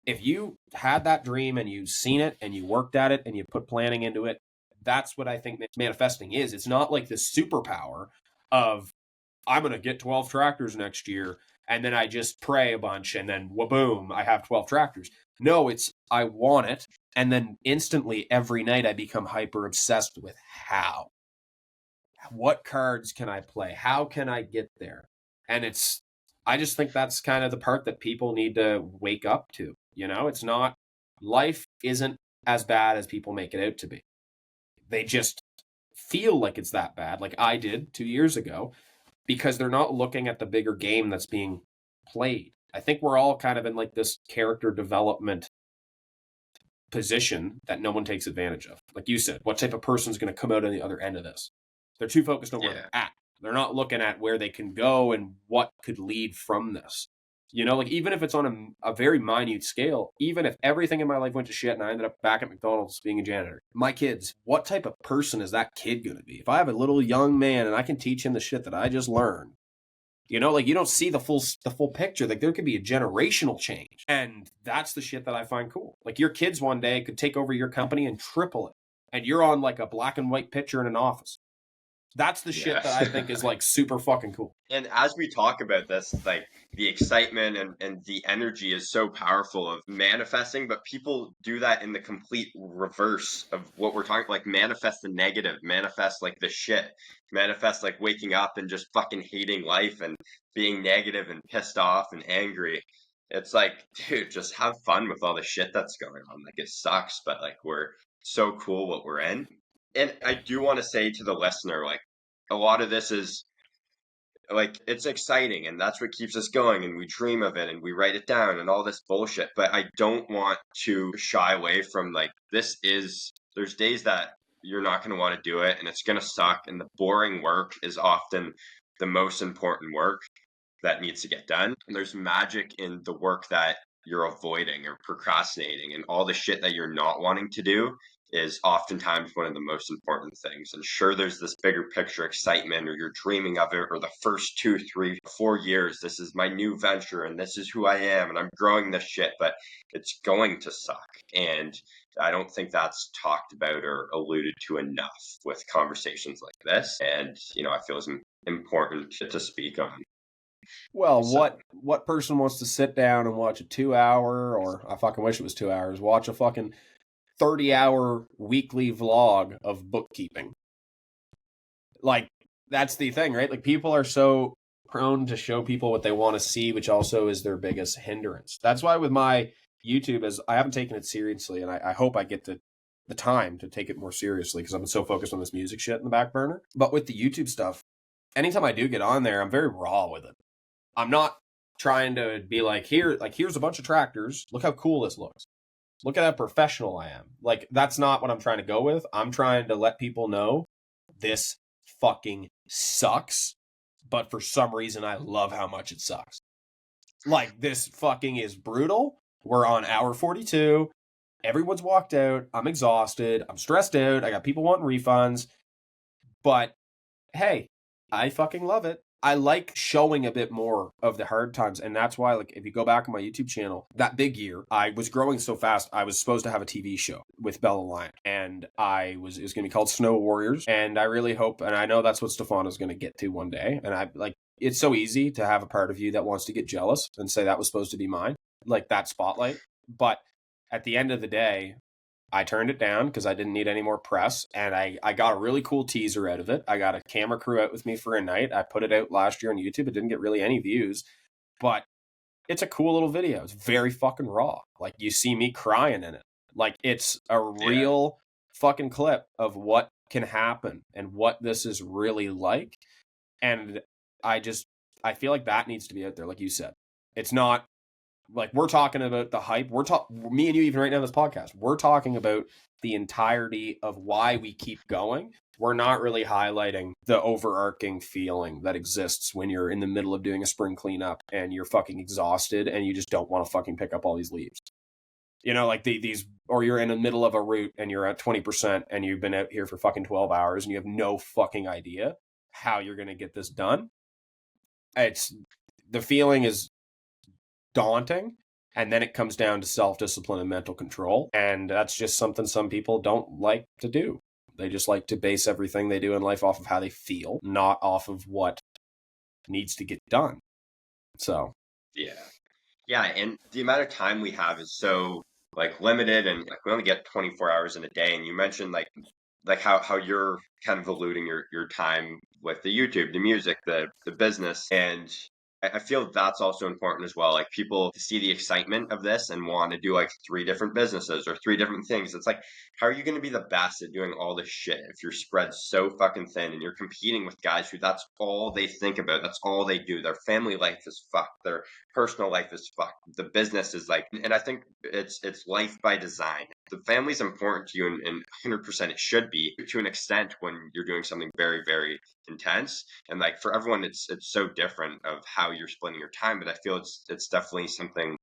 If you had that dream and you've seen it and you worked at it and you put planning into it, that's what I think manifesting is. It's not like this superpower of, I'm going to get 12 tractors next year and then I just pray a bunch and then boom, I have 12 tractors. No, it's I want it. And then instantly every night I become hyper obsessed with how. What cards can I play? How can I get there? And I just think that's kind of the part that people need to wake up to. It's not, life isn't as bad as people make it out to be. They just feel like it's that bad, like I did 2 years ago, because they're not looking at the bigger game that's being played. I think we're all kind of in like this character development position that no one takes advantage of. Like you said, what type of person is going to come out on the other end of this? They're too focused on where they're at. They're not looking at where they can go and what could lead from this. Like even if it's on a very minute scale, even if everything in my life went to shit and I ended up back at McDonald's being a janitor, my kids, what type of person is that kid going to be? If I have a little young man and I can teach him the shit that I just learned, like you don't see the full picture. Like there could be a generational change. And that's the shit that I find cool. Like your kids one day could take over your company and triple it. And you're on like a black and white picture in an office. That's the shit that I think is like super fucking cool. And as we talk about this, like the excitement and the energy is so powerful of manifesting, but people do that in the complete reverse of what we're talking, like manifest the negative, manifest like the shit, manifest like waking up and just fucking hating life and being negative and pissed off and angry. It's like, dude, just have fun with all the shit that's going on. Like it sucks, but like we're so cool what we're in. And I do want to say to the listener, like, a lot of this is like, it's exciting and that's what keeps us going and we dream of it and we write it down and all this bullshit. But I don't want to shy away from like, there's days that you're not going to want to do it and it's going to suck. And the boring work is often the most important work that needs to get done. And there's magic in the work that you're avoiding or procrastinating, and all the shit that you're not wanting to do is oftentimes one of the most important things. And sure, there's this bigger picture excitement, or you're dreaming of it, or the first 2, 3, 4 years, this is my new venture and this is who I am and I'm growing this shit, but it's going to suck. And I don't think that's talked about or alluded to enough with conversations like this. And, I feel is important to speak on. Well, So, what person wants to sit down and watch a 2 hour, or I fucking wish it was 2 hours, watch a fucking 30-hour weekly vlog of bookkeeping? Like, that's the thing, right? Like, people are so prone to show people what they want to see, which also is their biggest hindrance. That's why with my YouTube, is I haven't taken it seriously, and I hope I get the time to take it more seriously, because I'm so focused on this music shit in the back burner. But with the YouTube stuff, anytime I do get on there, I'm very raw with it. I'm not trying to be like, here's a bunch of tractors. Look how cool this looks. Look at how professional I am. Like, that's not what I'm trying to go with. I'm trying to let people know this fucking sucks, but for some reason I love how much it sucks. Like, this fucking is brutal. We're on hour 42. Everyone's walked out. I'm exhausted. I'm stressed out. I got people wanting refunds. But hey, I fucking love it. I like showing a bit more of the hard times. And that's why, like, if you go back on my YouTube channel, that big year, I was growing so fast, I was supposed to have a TV show with Bella Lyon. And it was going to be called Snow Warriors. And I really hope, and I know that's what Stefano's going to get to one day. And I like, it's so easy to have a part of you that wants to get jealous and say that was supposed to be mine, like that spotlight. But at the end of the day, I turned it down because I didn't need any more press, and I got a really cool teaser out of it. I got a camera crew out with me for a night. I put it out last year on YouTube. It didn't get really any views, but it's a cool little video. It's very fucking raw. Like, you see me crying in it. Like, it's a real fucking clip of what can happen and what this is really like. And I feel like that needs to be out there, like you said. It's not like we're talking about the hype. Me and you, even right now in this podcast, we're talking about the entirety of why we keep going. We're not really highlighting the overarching feeling that exists when you're in the middle of doing a spring cleanup and you're fucking exhausted and you just don't want to fucking pick up all these leaves. Like these, or you're in the middle of a route and you're at 20% and you've been out here for fucking 12 hours and you have no fucking idea how you're going to get this done. The feeling is daunting, and then it comes down to self-discipline and mental control, and that's just something some people don't like to do. They just like to base everything they do in life off of how they feel, not off of what needs to get done. So yeah, and the amount of time we have is so limited, and we only get 24 hours in a day. And you mentioned how you're kind of alluding your time with the YouTube, the music, the business, and I feel that's also important as well. Like, people see the excitement of this and want to do 3 different businesses or 3 different things. It's like, how are you going to be the best at doing all this shit if you're spread so fucking thin and you're competing with guys who that's all they think about, that's all they do. Their family life is fucked, their personal life is fucked, the business is and I think it's life by design. The family's important to you, and 100% it should be to an extent when you're doing something very, very intense. And for everyone, it's so different of how you're splitting your time, but I feel it's definitely something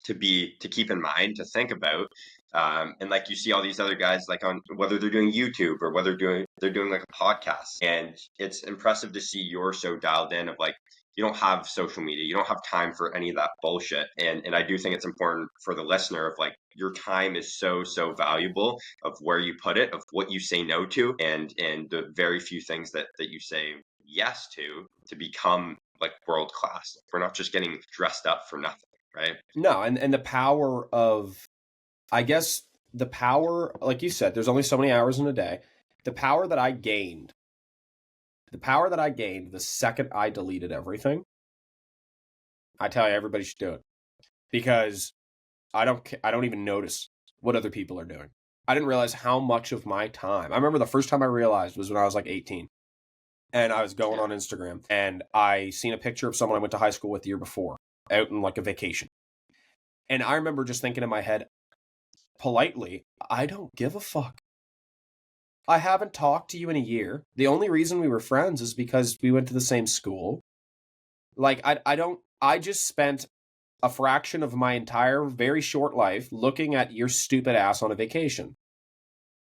to keep in mind, to think about. And you see all these other guys, on whether they're doing YouTube or whether they're doing a podcast, and it's impressive to see you're so dialed in of you don't have social media, you don't have time for any of that bullshit. And I do think it's important for the listener of your time is so valuable, of where you put it, of what you say no to, and the very few things that you say yes to become world class. We're not just getting dressed up for nothing, right? No, and the power of, I guess, the power, like you said, there's only so many hours in a day. The power that I gained the second I deleted everything, I tell you, everybody should do it, because I don't even notice what other people are doing. I didn't realize how much of my time. I remember the first time I realized was when I was 18, and I was going on Instagram, and I seen a picture of someone I went to high school with the year before, out in a vacation. And I remember just thinking in my head, politely, I don't give a fuck. I haven't talked to you in a year. The only reason we were friends is because we went to the same school. Like, I just spent a fraction of my entire very short life looking at your stupid ass on a vacation.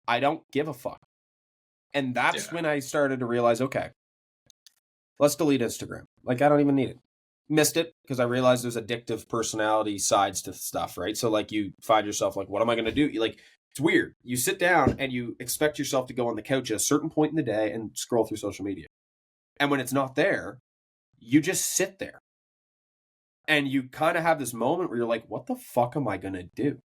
I don't give a fuck. And that's when I started to realize, okay, let's delete Instagram. Like, I don't even need it. Missed it because I realized there's addictive personality sides to stuff, right? So, like, you find yourself like, what am I going to do? Like, it's weird. You sit down and you expect yourself to go on the couch at a certain point in the day and scroll through social media. And when it's not there, you just sit there. And you kind of have this moment where you're like, what the fuck am I going to do?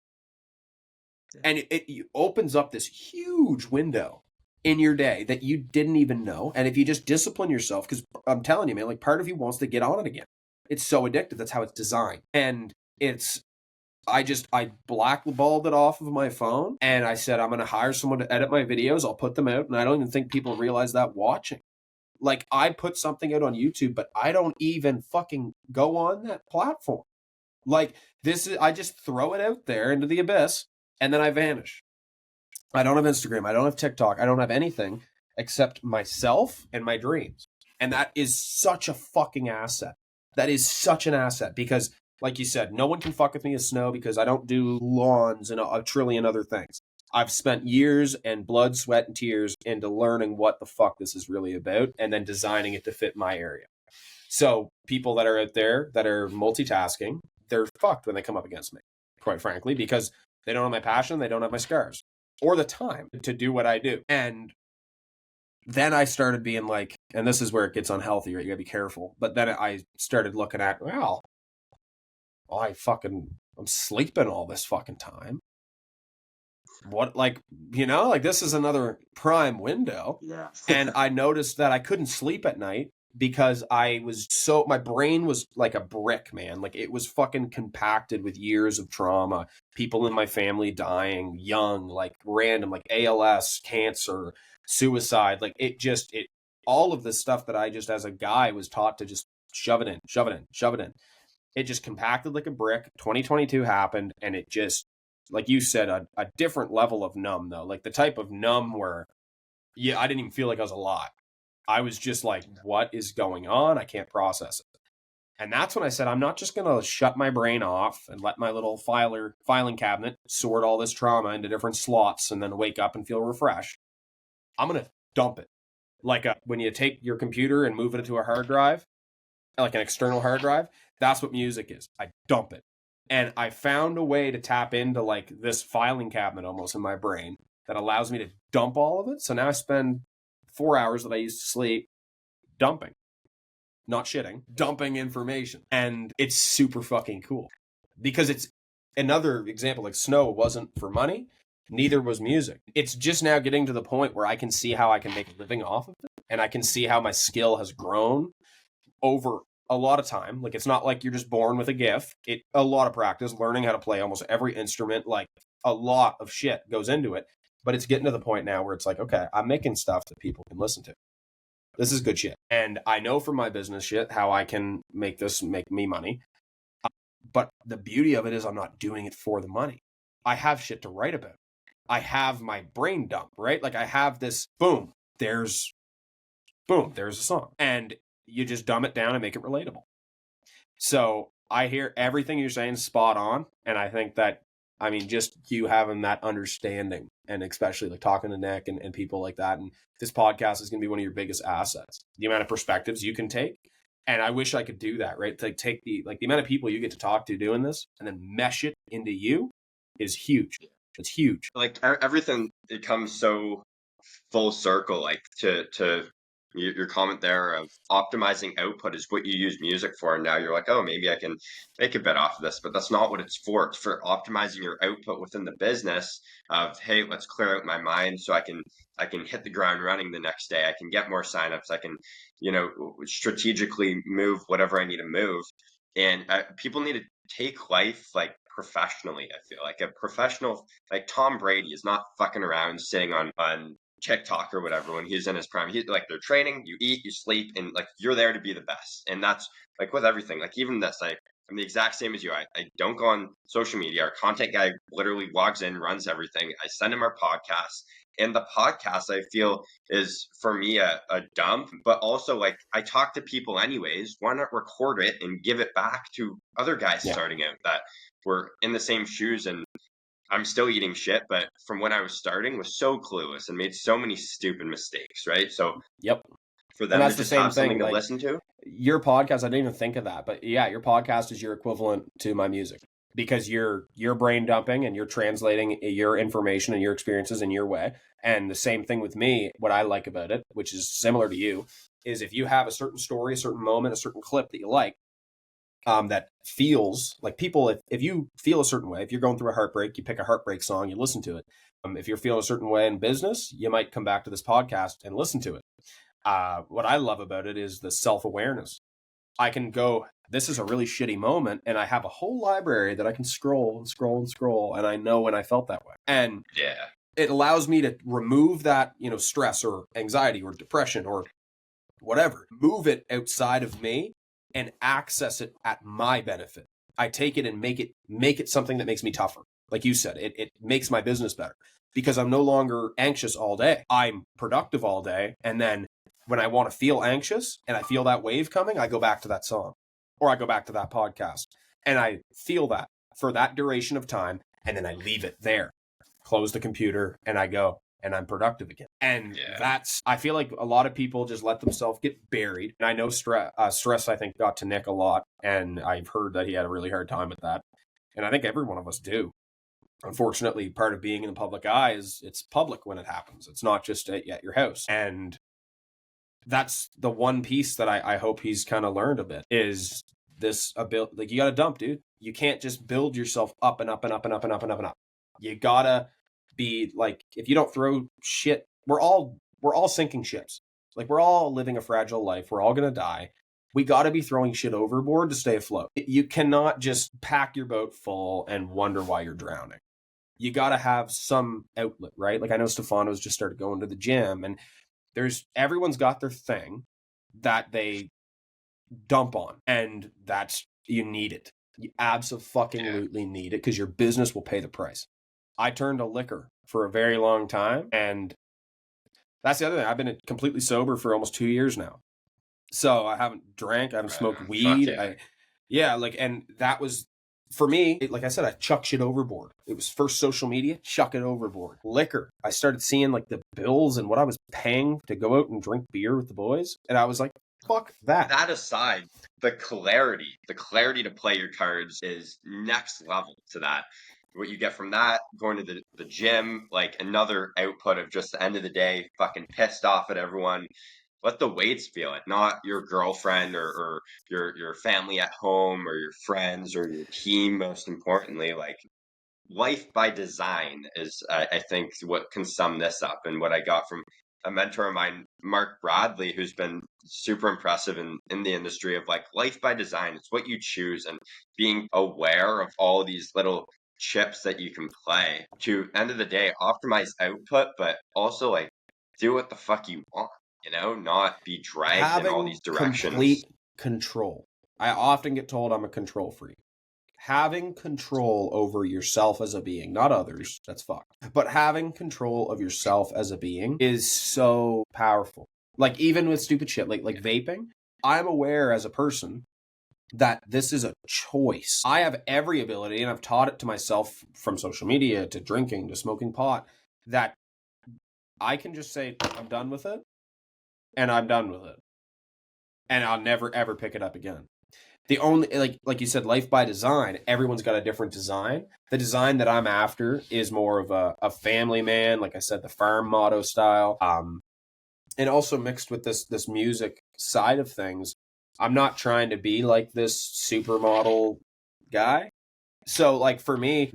And it opens up this huge window in your day that you didn't even know. And if you just discipline yourself, because I'm telling you, man, like, part of you wants to get on it again. It's so addictive. That's how it's designed. And I blackballed it off of my phone and I said, I'm going to hire someone to edit my videos. I'll put them out. And I don't even think people realize that watching. Like, I put something out on YouTube, but I don't even fucking go on that platform. Like, I just throw it out there into the abyss and then I vanish. I don't have Instagram. I don't have TikTok. I don't have anything except myself and my dreams. And that is such a fucking asset. That is such an asset because, like you said, no one can fuck with me as Snow because I don't do lawns and a trillion other things. I've spent years and blood, sweat, and tears into learning what the fuck this is really about and then designing it to fit my area. So people that are out there that are multitasking, they're fucked when they come up against me, quite frankly, because they don't have my passion, they don't have my scars or the time to do what I do. And then I started being like, and this is where it gets unhealthy, right? You gotta be careful. But then I started looking at, well, I'm sleeping all this fucking time. What, like, like, this is another prime window. Yeah. And I noticed that I couldn't sleep at night because my brain was like a brick, man. Like, it was fucking compacted with years of trauma, people in my family dying young, like random, like ALS, cancer, suicide. Like, all of this stuff that I just, as a guy, was taught to just shove it in. It just compacted like a brick. 2022 happened and it just, like you said, a different level of numb, though. Like the type of numb where, I didn't even feel like I was alive. I was just like, what is going on? I can't process it. And that's when I said, I'm not just going to shut my brain off and let my little filing cabinet sort all this trauma into different slots and then wake up and feel refreshed. I'm going to dump it. Like when you take your computer and move it into a hard drive, like an external hard drive, that's what music is. I dump it. And I found a way to tap into like this filing cabinet almost in my brain that allows me to dump all of it. So now I spend 4 hours that I used to sleep dumping, not shitting, dumping information. And it's super fucking cool because it's another example. Like, Snow wasn't for money. Neither was music. It's just now getting to the point where I can see how I can make a living off of it. And I can see how my skill has grown over a lot of time. Like, it's not like you're just born with a gift. A lot of practice, learning how to play almost every instrument, like a lot of shit goes into it. But it's getting to the point now where it's like, okay, I'm making stuff that people can listen to. This is good shit. And I know from my business shit how I can make me money. But the beauty of it is I'm not doing it for the money. I have shit to write about. I have my brain dump, right? Like, I have this, there's a song. And you just dumb it down and make it relatable. So I hear everything you're saying spot on. And I think that, just you having that understanding and especially like talking to Nick and people like that. And this podcast is going to be one of your biggest assets. The amount of perspectives you can take. And I wish I could do that, right? To take the amount of people you get to talk to doing this and then mesh it into you is huge. It's huge. Like, everything, it comes so full circle, like to your comment there of optimizing output is what you use music for. And now you're like, oh, maybe I can make a bit off of this, but that's not what it's for. It's for optimizing your output within the business of, hey, let's clear out my mind so I can hit the ground running the next day. I can get more signups. I can, strategically move whatever I need to move. And people need to take life like professionally. I feel like a professional, like Tom Brady is not fucking around sitting on TikTok or whatever when he's in his prime. He's like, they're training, you eat, you sleep, and like you're there to be the best. And that's like with everything. Like even this, I'm the exact same as you. I don't go on social media. Our content guy literally logs in, runs everything. I send him our podcast, And the podcast, I feel, is for me a dump, but also like I talk to people anyways. Why not record it and give it back to other guys Yeah. starting out that were in the same shoes? And I'm still eating shit, but from when I was starting was so clueless and made so many stupid mistakes, right? So Yep. for And them to that's the just same have something thing. to Like listen to. your podcast, I didn't even think of that, but yeah, your podcast is your equivalent to my music because you're brain dumping and you're translating your information and your experiences in your way. And the same thing with me. What I like about it, which is similar to you, is if you have a certain story, a certain moment, a certain clip that you like, that feels like people, if you feel a certain way, if you're going through a heartbreak, you pick a heartbreak song, you listen to it. If you're feeling a certain way in business, you might come back to this podcast and listen to it. What I love about it is the self-awareness. I can go, this is a really shitty moment, and I have a whole library that I can scroll and scroll and scroll, and I know when I felt that way. And Yeah. it allows me to remove that, stress or anxiety or depression or whatever, move it outside of me and access it at my benefit. I take it and make it something that makes me tougher. Like you said, it makes my business better because I'm no longer anxious all day. I'm productive all day. And then when I want to feel anxious and I feel that wave coming, I go back to that song or I go back to that podcast and I feel that for that duration of time. And then I leave it there, close the computer, and I go and I'm productive again. And I feel like a lot of people just let themselves get buried. And I know stress, I think, got to Nick a lot. And I've heard that he had a really hard time with that. And I think every one of us do. Unfortunately, part of being in the public eye is it's public when it happens. It's not just at your house. And that's the one piece that I hope he's kind of learned a bit is this ability. Like, you got to dump, dude. You can't just build yourself up and up and up and up and up and up and up. You gotta be like, if you don't throw shit, we're all sinking ships. Like, we're all living a fragile life. We're all gonna die. We got to be throwing shit overboard to stay afloat. You cannot just pack your boat full and wonder why you're drowning. You got to have some outlet, right? Like, I know Stefano's just started going to the gym, and everyone's got their thing that they dump on, and you need it. You absolutely need it because your business will pay the price. I turned to liquor for a very long time, and that's the other thing. I've been completely sober for almost 2 years now. So I haven't drank, I haven't smoked weed. And that was, for me, like I said, I chuck shit overboard. It was first social media, chuck it overboard. Liquor, I started seeing like the bills and what I was paying to go out and drink beer with the boys, and I was like, fuck that. That aside, the clarity to play your cards is next level to that. What you get from that, going to the gym, like another output of just the end of the day, fucking pissed off at everyone. Let the weights feel it, not your girlfriend or your family at home or your friends or your team, most importantly. Like, life by design is, I think, what can sum this up. And what I got from a mentor of mine, Mark Bradley, who's been super impressive in the industry of like life by design. It's what you choose, and being aware of all these little chips that you can play to, end of the day, optimize output, but also like do what the fuck you want, not be dragged in all these directions. Complete control. I often get told I'm a control freak. Having control over yourself as a being, not others, that's fucked. But having control of yourself as a being is so powerful. Like, even with stupid shit, like vaping, I'm aware as a person that this is a choice. I have every ability, and I've taught it to myself from social media to drinking to smoking pot, that I can just say, I'm done with it, and I'm done with it. And I'll never, ever pick it up again. The only, like you said, life by design, everyone's got a different design. The design that I'm after is more of a family man, like I said, the farm motto style. And also mixed with this music side of things. I'm not trying to be like this supermodel guy. So, like, for me,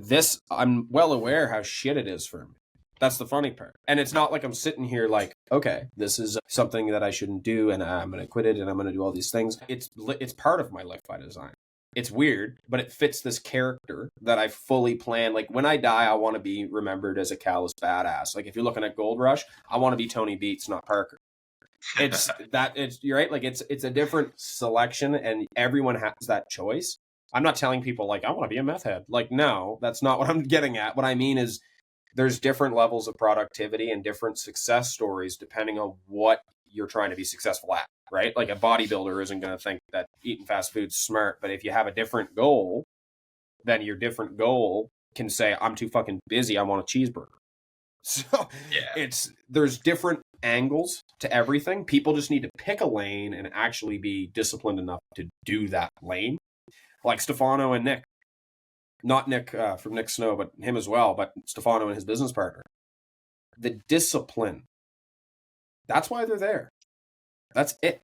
I'm well aware how shit it is for me. That's the funny part. And it's not like I'm sitting here like, okay, this is something that I shouldn't do, and I'm going to quit it, and I'm going to do all these things. It's part of my life by design. It's weird, but it fits this character that I fully plan. Like, when I die, I want to be remembered as a callous badass. Like, if you're looking at Gold Rush, I want to be Tony Beats, not Parker. You're right. Like, it's a different selection, and everyone has that choice. I'm not telling people like, I want to be a meth head. Like, no, that's not what I'm getting at. What I mean is, there's different levels of productivity and different success stories depending on what you're trying to be successful at, right? Like a bodybuilder isn't going to think that eating fast food's smart, but if you have a different goal, then your different goal can say, I'm too fucking busy, I want a cheeseburger. So there's different angles to everything. People just need to pick a lane and actually be disciplined enough to do that lane. Like Stefano and Nick. Not Nick from Nick Snow, but him as well, but Stefano and his business partner. The discipline. That's why they're there. That's it.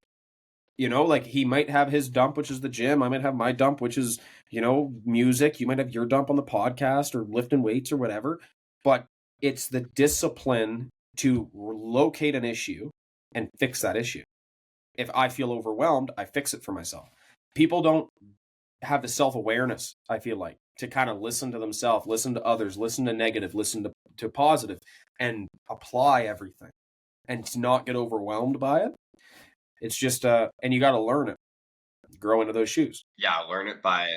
You know, like he might have his dump, which is the gym. I might have my dump, which is, you know, music. You might have your dump on the podcast or lifting weights or whatever. But it's the discipline to locate an issue and fix that issue. If I feel overwhelmed, I fix it for myself. People don't have the self-awareness, I feel like, to kind of listen to themselves, listen to others, listen to negative, listen to positive, and apply everything and to not get overwhelmed by it. It's just, and you got to learn it, grow into those shoes. Yeah, learn it by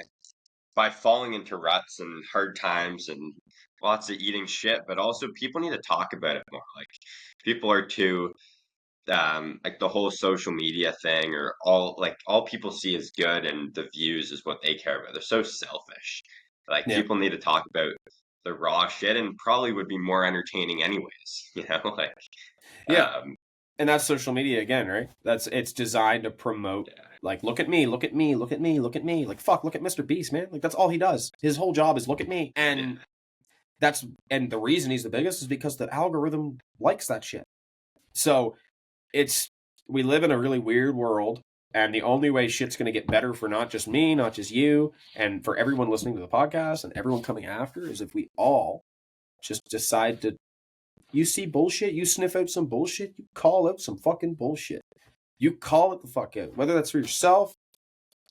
falling into ruts and hard times and lots of eating shit, but also people need to talk about it more. Like people are too like the whole social media thing or all people see is good and the views is what they care about. They're so selfish. Like people need to talk about the raw shit and probably would be more entertaining anyways, you know, like and that's social media again, right? It's designed to promote like look at me, look at me, look at me, look at me. Like fuck, look at Mr. Beast, man. Like that's all he does. His whole job is look at me. And and the reason he's the biggest is because the algorithm likes that shit. So we live in a really weird world, and the only way shit's going to get better for not just me, not just you, and for everyone listening to the podcast and everyone coming after is if we all just decide to, you see bullshit, you sniff out some bullshit, you call out some fucking bullshit. You call it the fuck out, whether that's for yourself,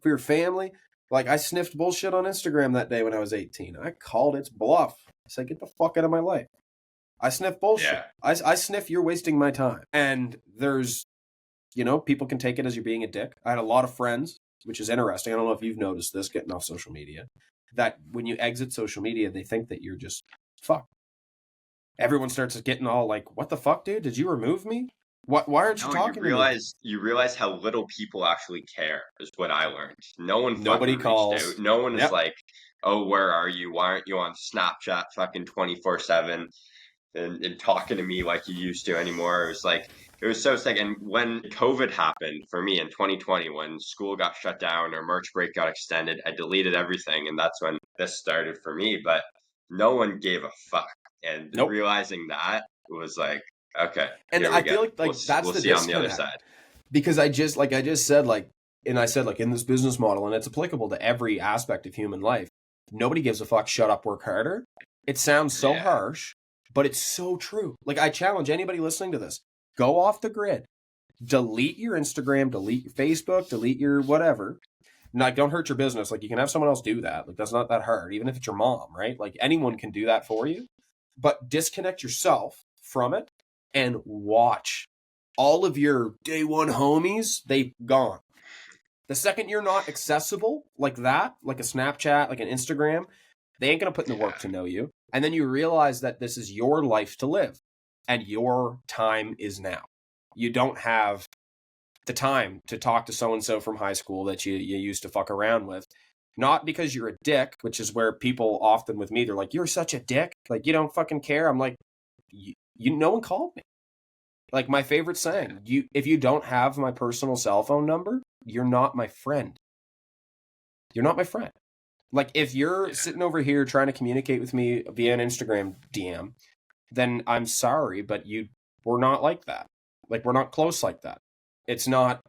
for your family. Like I sniffed bullshit on Instagram that day when I was 18. I called its bluff. I said, get the fuck out of my life. I sniff bullshit. Yeah. I sniff you're wasting my time. And there's, you know, people can take it as you're being a dick. I had a lot of friends, which is interesting. I don't know if you've noticed this getting off social media, that when you exit social media, they think that you're just fuck. Everyone starts getting all like, what the fuck, dude? Did you remove me? Why aren't you talking to me? You realize how little people actually care is what I learned. Nobody calls. Out. No one is like, oh, where are you? Why aren't you on Snapchat fucking 24/7 and talking to me like you used to anymore? It was so sick. And when COVID happened for me in 2020, when school got shut down or March break got extended, I deleted everything. And that's when this started for me. But no one gave a fuck. And realizing that was like, okay. And I feel like that's we'll the see on the other side. Because I just said, in this business model, and it's applicable to every aspect of human life, nobody gives a fuck, shut up, work harder. It sounds so harsh, but it's so true. Like I challenge anybody listening to this, go off the grid, delete your Instagram, delete your Facebook, delete your whatever. Like, don't hurt your business. Like you can have someone else do that. Like that's not that hard, even if it's your mom, right? Like anyone can do that for you, but disconnect yourself from it and watch all of your day one homies, they've gone. The second you're not accessible like that, like a Snapchat, like an Instagram, they ain't going to put in the work to know you. And then you realize that this is your life to live and your time is now. You don't have the time to talk to so-and-so from high school that you used to fuck around with. Not because you're a dick, which is where people often with me, they're like, you're such a dick. Like, you don't fucking care. I'm like, no one called me. Like my favorite saying, if you don't have my personal cell phone number, you're not my friend. You're not my friend. Like if you're sitting over here trying to communicate with me via an Instagram DM, then I'm sorry, but we're not like that. Like we're not close like that. It's not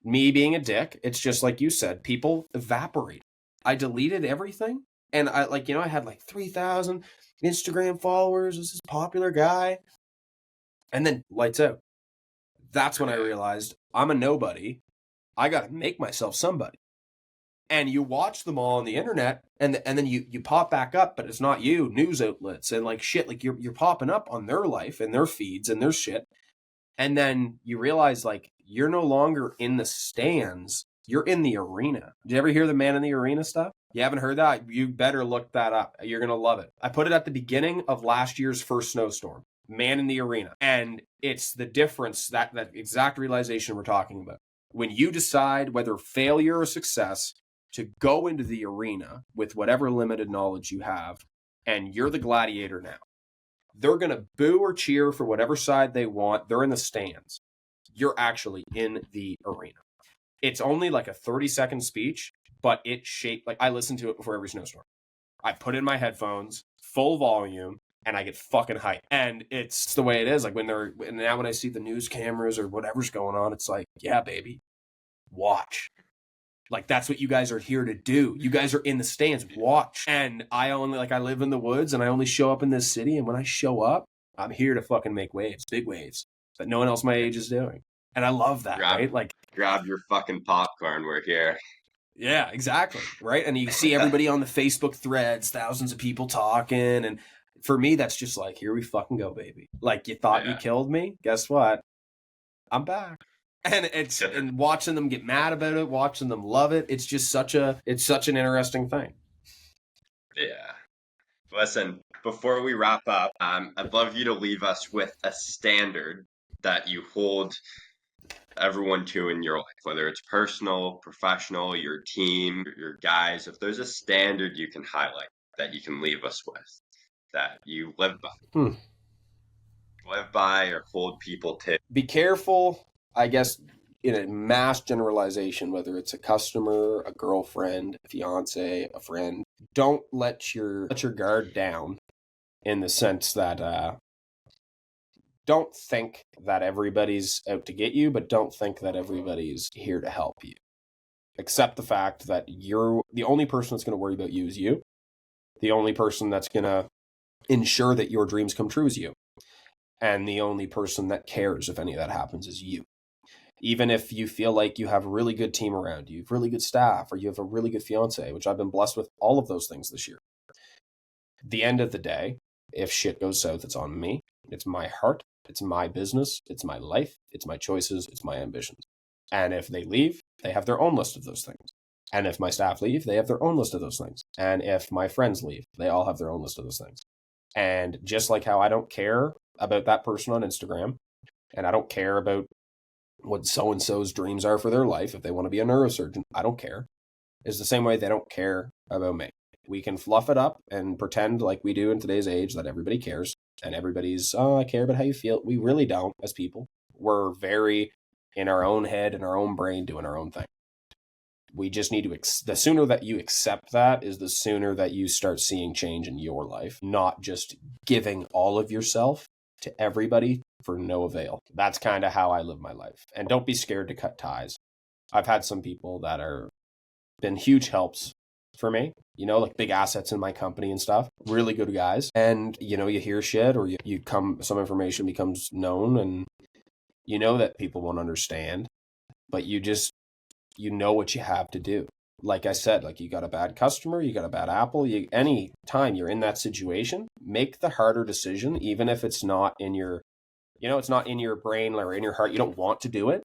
me being a dick. It's just like you said, people evaporate. I deleted everything. And I had like 3,000 Instagram followers. This is a popular guy. And then lights out. That's when I realized I'm a nobody. I got to make myself somebody. And you watch them all on the internet and then you pop back up, but it's not you. News outlets and like shit, like you're popping up on their life and their feeds and their shit. And then you realize like you're no longer in the stands. You're in the arena. Did you ever hear the man in the arena stuff? You haven't heard that? You better look that up. You're going to love it. I put it at the beginning of last year's first snowstorm. Man in the arena. And it's the difference, that exact realization we're talking about. When you decide whether failure or success to go into the arena with whatever limited knowledge you have, and you're the gladiator now. They're going to boo or cheer for whatever side they want. They're in the stands. You're actually in the arena. It's only like a 30-second speech, but it shaped, like I listen to it before every snowstorm. I put in my headphones, full volume, and I get fucking hyped. And it's the way it is. Like when now when I see the news cameras or whatever's going on, it's like, yeah, baby, watch. Like that's what you guys are here to do. You guys are in the stands, watch. And I live in the woods and I only show up in this city. And when I show up, I'm here to fucking make waves, big waves that no one else my age is doing. And I love that, right? Like grab your fucking popcorn. We're here. Yeah, exactly. Right. And you see everybody on the Facebook threads, thousands of people talking. And for me, that's just like, here we fucking go, baby. Like you thought you killed me. Guess what? I'm back. And and watching them get mad about it, watching them love it. It's just such an interesting thing. Yeah. Listen, before we wrap up, I'd love you to leave us with a standard that you hold everyone to in your life, whether it's personal, professional, your team, your guys. If there's a standard you can highlight that you can leave us with, that you live by. Live by or hold people to. Be careful, I guess, in a mass generalization, whether it's a customer, a girlfriend, a fiance, a friend. Don't let your guard down in the sense that don't think that everybody's out to get you, but don't think that everybody's here to help you. Accept the fact that you're the only person that's going to worry about you is you. The only person that's going to ensure that your dreams come true is you. And the only person that cares if any of that happens is you. Even if you feel like you have a really good team around you, really good staff, or you have a really good fiance, which I've been blessed with all of those things this year. At the end of the day, if shit goes south, it's on me. It's my heart. It's my business. It's my life. It's my choices. It's my ambitions. And if they leave, they have their own list of those things. And if my staff leave, they have their own list of those things. And if my friends leave, they all have their own list of those things. And just like how I don't care about that person on Instagram, and I don't care about what so-and-so's dreams are for their life, if they want to be a neurosurgeon, I don't care, is the same way they don't care about me. We can fluff it up and pretend like we do in today's age that everybody cares, and everybody's, I care about how you feel. We really don't as people. We're very in our own head, in our own brain, doing our own thing. We just need to, the sooner that you accept that is the sooner that you start seeing change in your life, not just giving all of yourself to everybody for no avail. That's kind of how I live my life. And don't be scared to cut ties. I've had some people that are been huge helps for me, like big assets in my company and stuff, really good guys. And, you hear shit or some information becomes known and that people won't understand, but you know what you have to do. Like I said, like you got a bad customer, you got a bad apple, any time you're in that situation, make the harder decision, even if it's not in your, it's not in your brain or in your heart. You don't want to do it.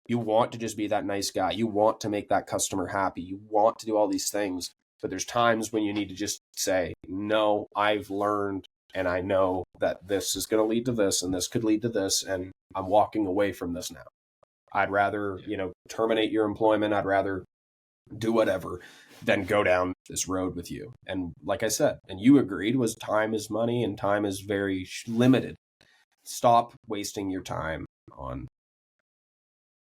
You want to just be that nice guy. You want to make that customer happy. You want to do all these things, but there's times when you need to just say, no, I've learned and I know that this is going to lead to this and this could lead to this, and I'm walking away from this now. I'd rather, terminate your employment. I'd rather do whatever than go down this road with you. And like I said, and you agreed, was time is money and time is very limited. Stop wasting your time on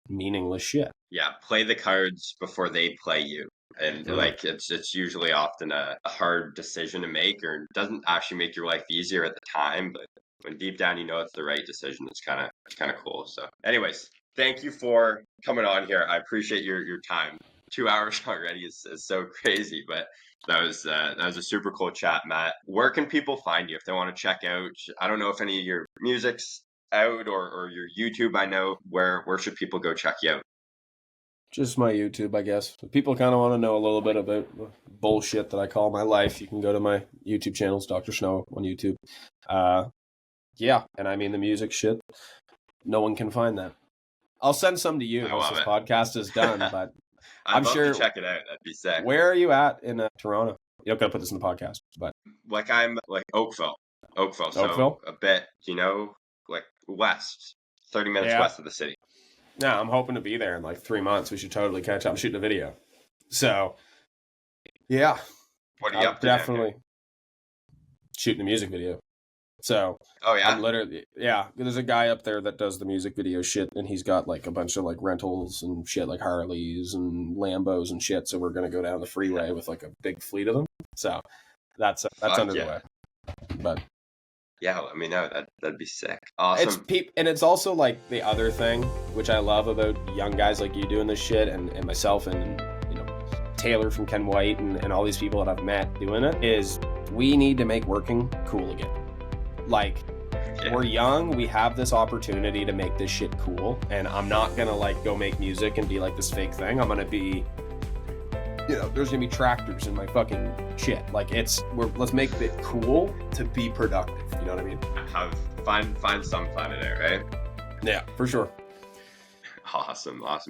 meaningless shit. Yeah, play the cards before they play you. And like it's usually often a hard decision to make, or doesn't actually make your life easier at the time, but when deep down you know it's the right decision, it's kind of cool. So anyways, thank you for coming on here. I appreciate your time. 2 hours already is so crazy, but that was a super cool chat, Matt. Where can people find you if they want to check out? I don't know if any of your music's out or your YouTube. I know where should people go check you out? Just my YouTube, I guess. If people kind of want to know a little bit about bullshit that I call my life, you can go to my YouTube channels, Dr. Snow on YouTube. Yeah, and I mean the music shit. No one can find that. I'll send some to you once this podcast is done, but I'm love sure. to check it out. That'd be sick. Where are you at in Toronto? You don't got to put this in the podcast, but Like I'm like Oakville. So Oakville? a bit, like west, 30 minutes west of the city. Yeah, I'm hoping to be there in like 3 months. We should totally catch up. I'm shooting a video. So, yeah. What are you up to? Definitely shooting a music video. So, oh yeah, I'm literally, yeah. There's a guy up there that does the music video shit, and he's got like a bunch of like rentals and shit, like Harleys and Lambos and shit. So we're gonna go down the freeway with like a big fleet of them. So that's under the way. But yeah, let me know. That'd be sick. Awesome. And it's also like the other thing which I love about young guys like you doing this shit, and myself, and Taylor from Ken White, and all these people that I've met doing it, is we need to make working cool again. Like, we're young, we have this opportunity to make this shit cool, and I'm not gonna like go make music and be like this fake thing. I'm gonna be, there's gonna be tractors in my fucking shit. Like, let's make it cool to be productive. You know what I mean? Find some fun in it, right? Yeah, for sure. Awesome.